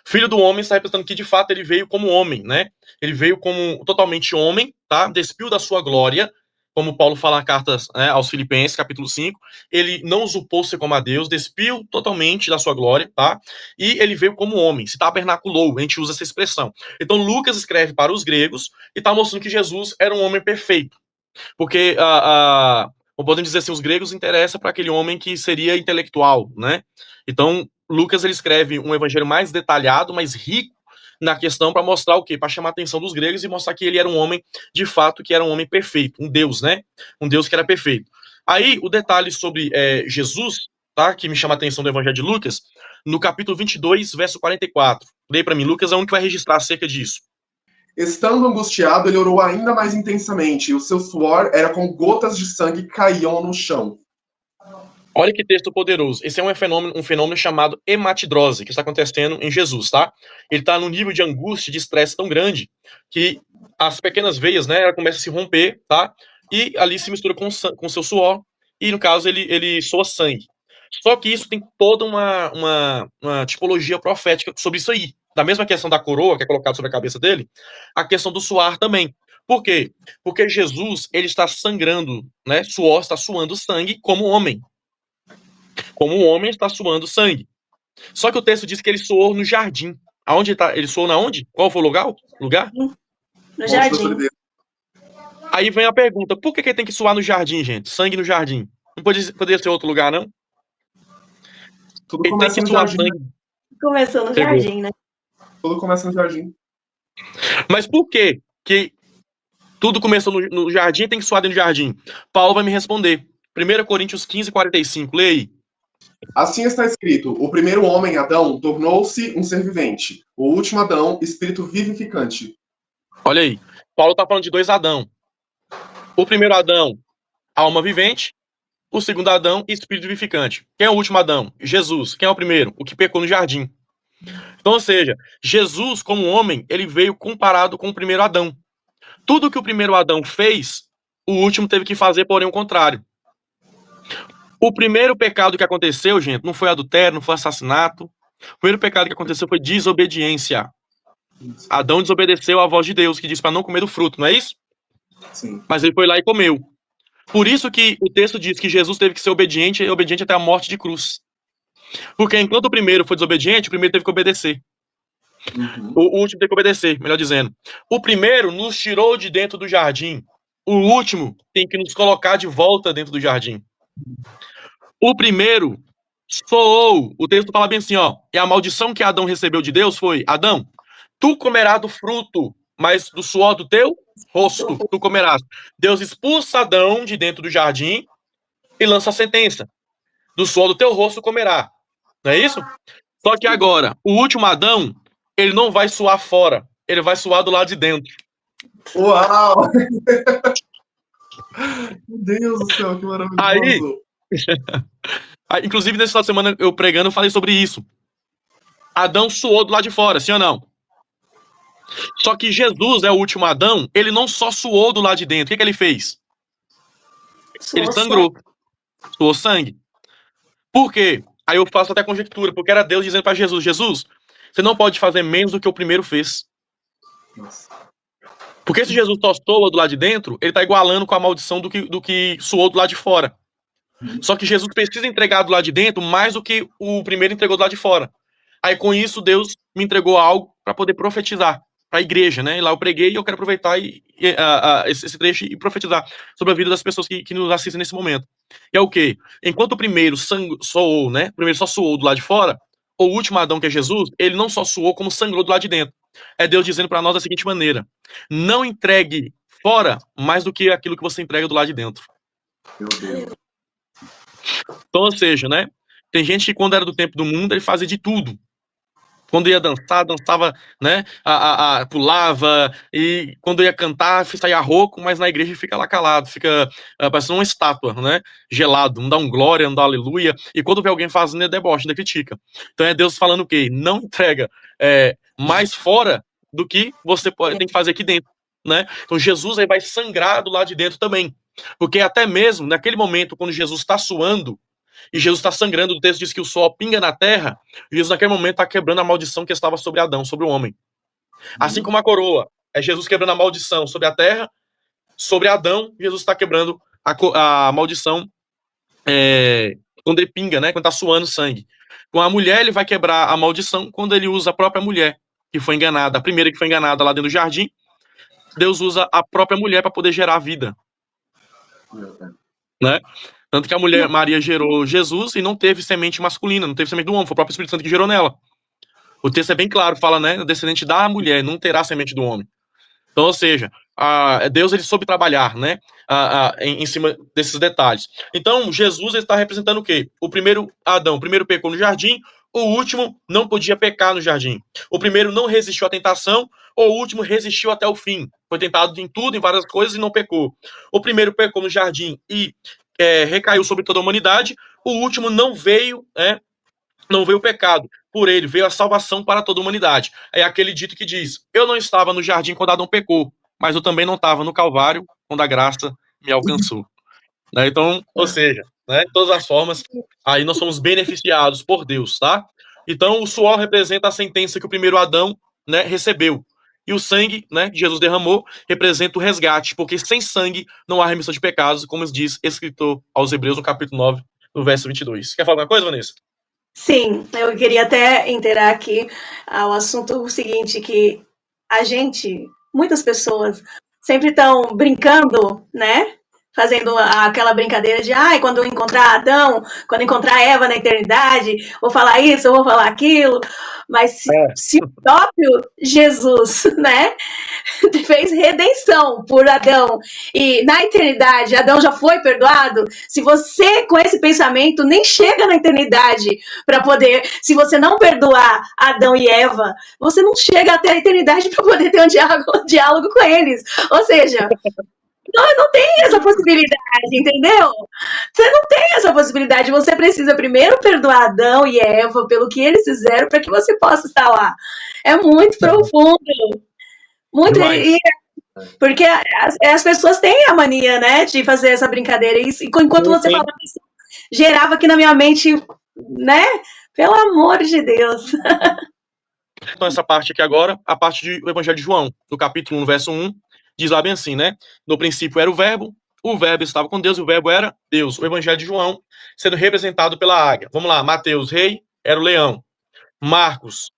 [SPEAKER 1] Filho do homem está representando que, de fato, ele veio como homem, né? Ele veio como totalmente homem, tá? Despiu da sua glória, como Paulo fala na carta, né, aos Filipenses, capítulo 5. Ele não usurpou-se como a Deus, despiu totalmente da sua glória, tá? E ele veio como homem, se tabernaculou, a gente usa essa expressão. Então, Lucas escreve para os gregos e está mostrando que Jesus era um homem perfeito. Porque, podemos dizer assim, os gregos interessam para aquele homem que seria intelectual, né? Então, Lucas ele escreve um evangelho mais detalhado, mais rico na questão para mostrar o quê? Para chamar a atenção dos gregos e mostrar que ele era um homem, de fato, que era um homem perfeito, um Deus, né? Um Deus que era perfeito. Aí, o detalhe sobre Jesus, tá? Que me chama a atenção do evangelho de Lucas, no capítulo 22, verso 44. Leia para mim, Lucas é um que vai registrar acerca disso.
[SPEAKER 2] Estando angustiado, ele orou ainda mais intensamente, e o seu suor era como gotas de sangue que caíam no chão.
[SPEAKER 1] Olha que texto poderoso. Esse é um fenômeno chamado hematidrose, que está acontecendo em Jesus, tá? Ele está num nível de angústia, de estresse tão grande, que as pequenas veias, né, ela começa a se romper, tá? E ali se mistura com seu suor, e no caso ele soa sangue. Só que isso tem toda uma tipologia profética sobre isso aí. Da mesma questão da coroa, que é colocada sobre a cabeça dele, a questão do suar também. Por quê? Porque Jesus, ele está sangrando, né? Suor está suando sangue como homem. Como um homem está suando sangue. Só que o texto diz que ele suou no jardim. Aonde tá? Ele suou na onde? Qual foi o lugar?
[SPEAKER 3] No jardim.
[SPEAKER 1] Aí vem a pergunta, por que ele tem que suar no jardim, gente? Sangue no jardim. Não poderia ser outro lugar, não?
[SPEAKER 2] Tudo
[SPEAKER 1] Ele tem que suar sangue.
[SPEAKER 3] Começou no jardim, né?
[SPEAKER 2] Tudo começa no jardim.
[SPEAKER 1] Mas por que tudo começou no jardim e tem que suar dentro do jardim? Paulo vai me responder. 1 Coríntios 15:45. Leia aí.
[SPEAKER 2] Assim está escrito: o primeiro homem, Adão, tornou-se um ser vivente. O último Adão, espírito vivificante.
[SPEAKER 1] Olha aí. Paulo está falando de dois Adão. O primeiro Adão, alma vivente. O segundo Adão, espírito vivificante. Quem é o último Adão? Jesus. Quem é o primeiro? O que pecou no jardim. Então, ou seja, Jesus, como homem, ele veio comparado com o primeiro Adão. Tudo que o primeiro Adão fez, o último teve que fazer, porém, o contrário. O primeiro pecado que aconteceu, gente, não foi adultério, não foi assassinato. O primeiro pecado que aconteceu foi desobediência. Adão desobedeceu à voz de Deus, que disse para não comer do fruto, não é isso?
[SPEAKER 2] Sim.
[SPEAKER 1] Mas ele foi lá e comeu. Por isso que o texto diz que Jesus teve que ser obediente, e obediente até a morte de cruz. Porque enquanto o primeiro foi desobediente, o primeiro teve que obedecer. O último tem que obedecer, melhor dizendo. O primeiro nos tirou de dentro do jardim. O último tem que nos colocar de volta dentro do jardim. O primeiro soou. O texto fala bem assim, ó. E a maldição que Adão recebeu de Deus foi: Adão, tu comerás do fruto, mas do suor do teu rosto tu comerás. Deus expulsa Adão de dentro do jardim e lança a sentença: do suor do teu rosto comerá. Não é isso? Só que agora, o último Adão, ele não vai suar fora, ele vai suar do lado de dentro.
[SPEAKER 2] Uau! Meu Deus do céu, que maravilhoso!
[SPEAKER 1] Inclusive, nesse final de semana, eu pregando, eu falei sobre isso. Adão suou do lado de fora, sim ou não? Só que Jesus é o último Adão, ele não só suou do lado de dentro, o que ele fez? Ele sangrou. Suou sangue. Por quê? Aí eu faço até conjectura, porque era Deus dizendo para Jesus: Jesus, você não pode fazer menos do que o primeiro fez. Porque se Jesus só soa do lado de dentro, ele está igualando com a maldição do que suou do lado de fora. Só que Jesus precisa entregar do lado de dentro mais do que o primeiro entregou do lado de fora. Aí com isso Deus me entregou algo para poder profetizar para a igreja, né? E lá eu preguei e eu quero aproveitar esse trecho e profetizar sobre a vida das pessoas que nos assistem nesse momento. E é o quê? Enquanto o primeiro soou, né? O primeiro só suou do lado de fora, o último Adão, que é Jesus, ele não só suou, como sangrou do lado de dentro. É Deus dizendo para nós da seguinte maneira: não entregue fora mais do que aquilo que você entrega do lado de dentro.
[SPEAKER 2] Meu Deus.
[SPEAKER 1] Então, ou seja, né? Tem gente que quando era do tempo do mundo, ele fazia de tudo. Quando ia dançar, dançava, né? Pulava, e quando ia cantar, saía rouco, mas na igreja fica lá calado, fica parecendo uma estátua, né? Gelado, não dá um glória, não dá aleluia, e quando vê alguém fazendo, é deboche, ainda critica. Então é Deus falando o quê? Não entrega mais fora do que você tem que fazer aqui dentro, né? Então Jesus aí vai sangrar do lado de dentro também, porque até mesmo naquele momento, quando Jesus está suando, e Jesus está sangrando, o texto diz que o sol pinga na terra, e Jesus naquele momento está quebrando a maldição que estava sobre Adão, sobre o homem. Assim como a coroa, é Jesus quebrando a maldição sobre a terra, sobre Adão, Jesus está quebrando a maldição quando ele pinga, né, quando está suando sangue. Com a mulher, ele vai quebrar a maldição quando ele usa a própria mulher, que foi enganada, a primeira que foi enganada lá dentro do jardim. Deus usa a própria mulher para poder gerar vida, né? Tanto que a mulher Maria gerou Jesus e não teve semente masculina, não teve semente do homem, foi o próprio Espírito Santo que gerou nela. O texto é bem claro, fala, né, descendente da mulher, não terá semente do homem. Então, ou seja, Deus ele soube trabalhar, né, em cima desses detalhes. Então, Jesus está representando o quê? O primeiro Adão, o primeiro pecou no jardim, o último não podia pecar no jardim. O primeiro não resistiu à tentação, o último resistiu até o fim. Foi tentado em tudo, em várias coisas e não pecou. O primeiro pecou no jardim e recaiu sobre toda a humanidade. O último não veio o pecado. Por ele veio a salvação para toda a humanidade. É aquele dito que diz: eu não estava no jardim quando Adão pecou, mas eu também não estava no Calvário quando a graça me alcançou. Né? Então, ou seja, né, de todas as formas, aí nós somos beneficiados por Deus, tá? Então, o suor representa a sentença que o primeiro Adão, né, recebeu. E o sangue, né, que Jesus derramou, representa o resgate, porque sem sangue não há remissão de pecados, como diz escritor aos Hebreus, no capítulo 9, no verso 22. Quer falar alguma coisa, Vanessa?
[SPEAKER 3] Sim, eu queria até inteirar aqui ao assunto seguinte, que muitas pessoas sempre estão brincando, né? Fazendo aquela brincadeira de quando eu encontrar Adão, quando encontrar Eva na eternidade, vou falar isso, eu vou falar aquilo. Mas se o próprio Jesus, né, fez redenção por Adão e na eternidade Adão já foi perdoado, se você com esse pensamento nem chega na eternidade para poder, se você não perdoar Adão e Eva, você não chega até a eternidade para poder ter um diálogo com eles. Ou seja, não tem essa possibilidade, entendeu? Você não tem essa possibilidade. Você precisa primeiro perdoar Adão e Eva pelo que eles fizeram para que você possa estar lá. É muito profundo. Muito. Porque as pessoas têm a mania, né, de fazer essa brincadeira. E enquanto você falava isso, gerava aqui na minha mente, né? Pelo amor de Deus.
[SPEAKER 1] Então, essa parte aqui agora, a parte do Evangelho de João, no capítulo 1, verso 1, diz lá bem assim, né? No princípio era o Verbo estava com Deus e o Verbo era Deus. O Evangelho de João sendo representado pela águia. Vamos lá, Mateus, rei, era o leão. Marcos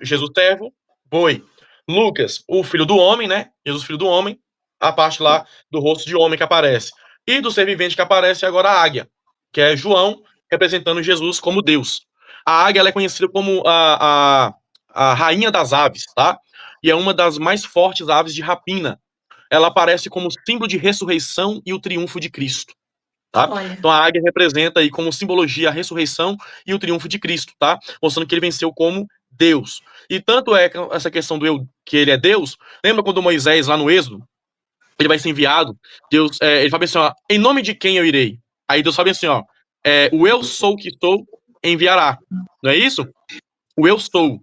[SPEAKER 1] Jesus servo, boi. Lucas, o filho do homem, né? Jesus, filho do homem, a parte lá do rosto de homem que aparece. E do ser vivente que aparece agora a águia, que é João, representando Jesus como Deus. A águia ela é conhecida como a rainha das aves, tá? E é uma das mais fortes aves de rapina. Ela aparece como símbolo de ressurreição e o triunfo de Cristo. Tá? Então a águia representa aí como simbologia a ressurreição e o triunfo de Cristo, tá? Mostrando que ele venceu como Deus. E tanto é essa questão que ele é Deus, lembra quando Moisés, lá no Êxodo, ele vai ser enviado, Deus, ele fala assim, ó, em nome de quem eu irei? Aí Deus fala assim, ó, o eu sou que estou enviará. Não é isso? O eu sou.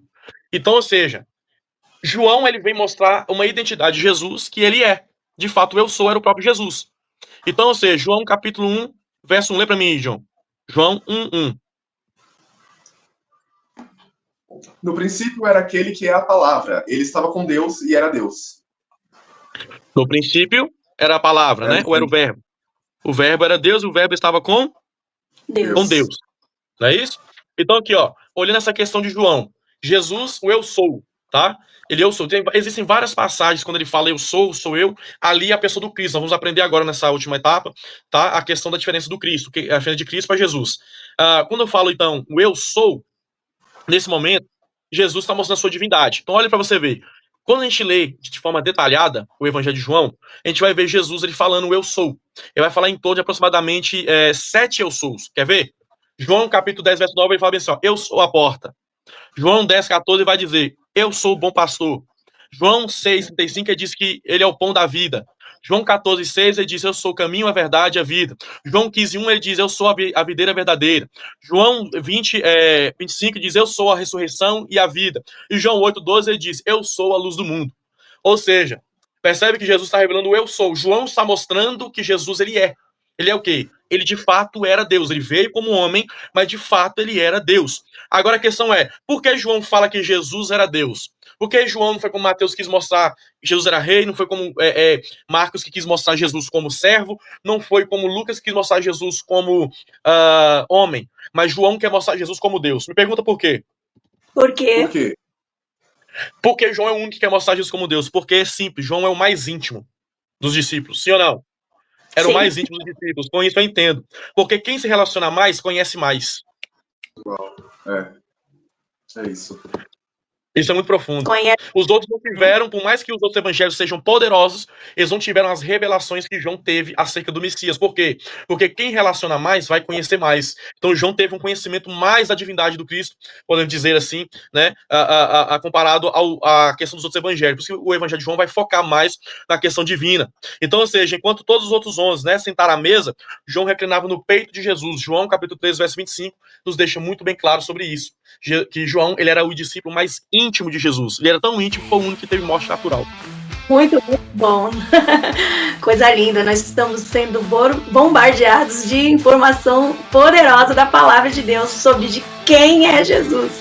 [SPEAKER 1] Então, ou seja, João, ele vem mostrar uma identidade de Jesus que ele é. De fato, o eu sou era o próprio Jesus. Então, ou seja, João capítulo 1, verso 1. Lê pra mim, João. João 1:1.
[SPEAKER 2] No princípio era aquele que é a palavra. Ele estava com Deus e era Deus.
[SPEAKER 1] No princípio era a palavra, né? Ou era o verbo? O verbo era Deus e o verbo estava com
[SPEAKER 3] Deus.
[SPEAKER 1] Com Deus. Não é isso? Então aqui, ó, olhando essa questão de João, Jesus, o eu sou, tá? Ele eu sou. Existem várias passagens quando ele fala eu sou eu, ali é a pessoa do Cristo. Nós vamos aprender agora nessa última etapa, tá? A questão da diferença do Cristo, a diferença de Cristo para Jesus. Quando eu falo, então, o eu sou, nesse momento, Jesus está mostrando a sua divindade. Então olha para você ver. Quando a gente lê de forma detalhada o Evangelho de João, a gente vai ver Jesus ele falando o eu sou. Ele vai falar em torno de aproximadamente 7 eu sous. Quer ver? João capítulo 10, verso 9, ele fala bem assim, ó, eu sou a porta. João 10, 14 vai dizer, eu sou o bom pastor. João 6, 35, ele diz que ele é o pão da vida. João 14, 6, ele diz, eu sou o caminho, a verdade e a vida. João 15, 1, ele diz, eu sou a videira verdadeira. João 25 diz, eu sou a ressurreição e a vida. E João 8, 12, ele diz, eu sou a luz do mundo. Ou seja, percebe que Jesus está revelando o eu sou. João está mostrando que Jesus ele é. Ele é o quê? Ele de fato era Deus. Ele veio como homem, mas de fato ele era Deus. Agora a questão é, por que João fala que Jesus era Deus? Por que João não foi como Mateus quis mostrar que Jesus era rei, não foi como Marcos que quis mostrar Jesus como servo, não foi como Lucas que quis mostrar Jesus como homem, mas João quer mostrar Jesus como Deus. Me pergunta por quê?
[SPEAKER 3] Por quê?
[SPEAKER 2] Por quê?
[SPEAKER 1] Porque João é o único que quer mostrar Jesus como Deus. Porque é simples, João é o mais íntimo dos discípulos, sim ou não? Era
[SPEAKER 3] Sim.
[SPEAKER 1] o mais íntimo dos discípulos, com isso eu entendo. Porque quem se relaciona mais, conhece mais.
[SPEAKER 2] É isso.
[SPEAKER 1] Isso é muito profundo.
[SPEAKER 3] Conhece.
[SPEAKER 1] Os outros não tiveram, por mais que os outros evangelhos sejam poderosos, eles não tiveram as revelações que João teve acerca do Messias. Por quê? Porque quem relaciona mais vai conhecer mais. Então João teve um conhecimento mais da divindade do Cristo, podemos dizer assim, né, comparado à questão dos outros evangelhos. Por isso que o evangelho de João vai focar mais na questão divina. Então, ou seja, enquanto todos os outros 11, né, sentaram à mesa, João reclinava no peito de Jesus. João, capítulo 3, verso 25, nos deixa muito bem claro sobre isso. Que João, ele era o discípulo mais íntimo de Jesus. Ele era tão íntimo que foi o único que teve morte natural.
[SPEAKER 3] Muito, muito bom. Coisa linda. Nós estamos sendo bombardeados de informação poderosa da palavra de Deus sobre de quem é Jesus.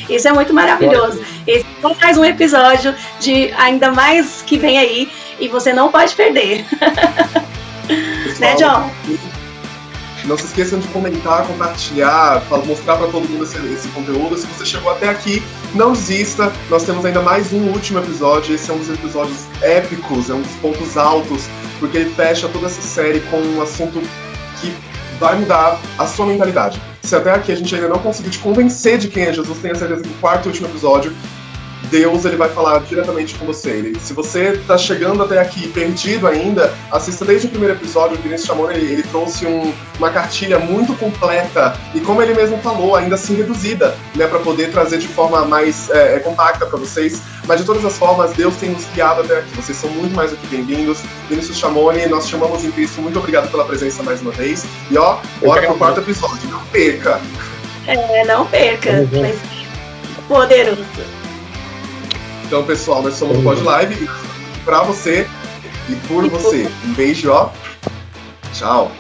[SPEAKER 3] Isso é muito maravilhoso. Esse é mais um episódio de ainda mais que vem aí e você não pode perder.
[SPEAKER 2] Pessoal,
[SPEAKER 3] Né, John?
[SPEAKER 2] Não se esqueçam de comentar, compartilhar, mostrar para todo mundo esse conteúdo. Se você chegou até aqui, não desista. Nós temos ainda mais um último episódio. Esse é um dos episódios épicos, é um dos pontos altos, porque ele fecha toda essa série com um assunto que vai mudar a sua mentalidade. Se até aqui a gente ainda não conseguiu te convencer de quem é Jesus, tenha certeza que no quarto e último episódio, Deus ele vai falar diretamente com você. Se você está chegando até aqui perdido ainda, assista desde o primeiro episódio. O Vinícius Chamorro ele trouxe uma cartilha muito completa e, como ele mesmo falou, ainda assim reduzida, né, para poder trazer de forma mais compacta para vocês. Mas de todas as formas, Deus tem nos guiado até aqui. Vocês são muito mais do que bem-vindos. Vinícius Chamorro, nós chamamos em Cristo. Muito obrigado pela presença mais uma vez. E ó, bora pro quarto episódio. Não perca!
[SPEAKER 3] Não perca. Mas poderoso.
[SPEAKER 2] Então, pessoal, nós somos o Pod Live pra você e por você. Um beijo, ó. Tchau.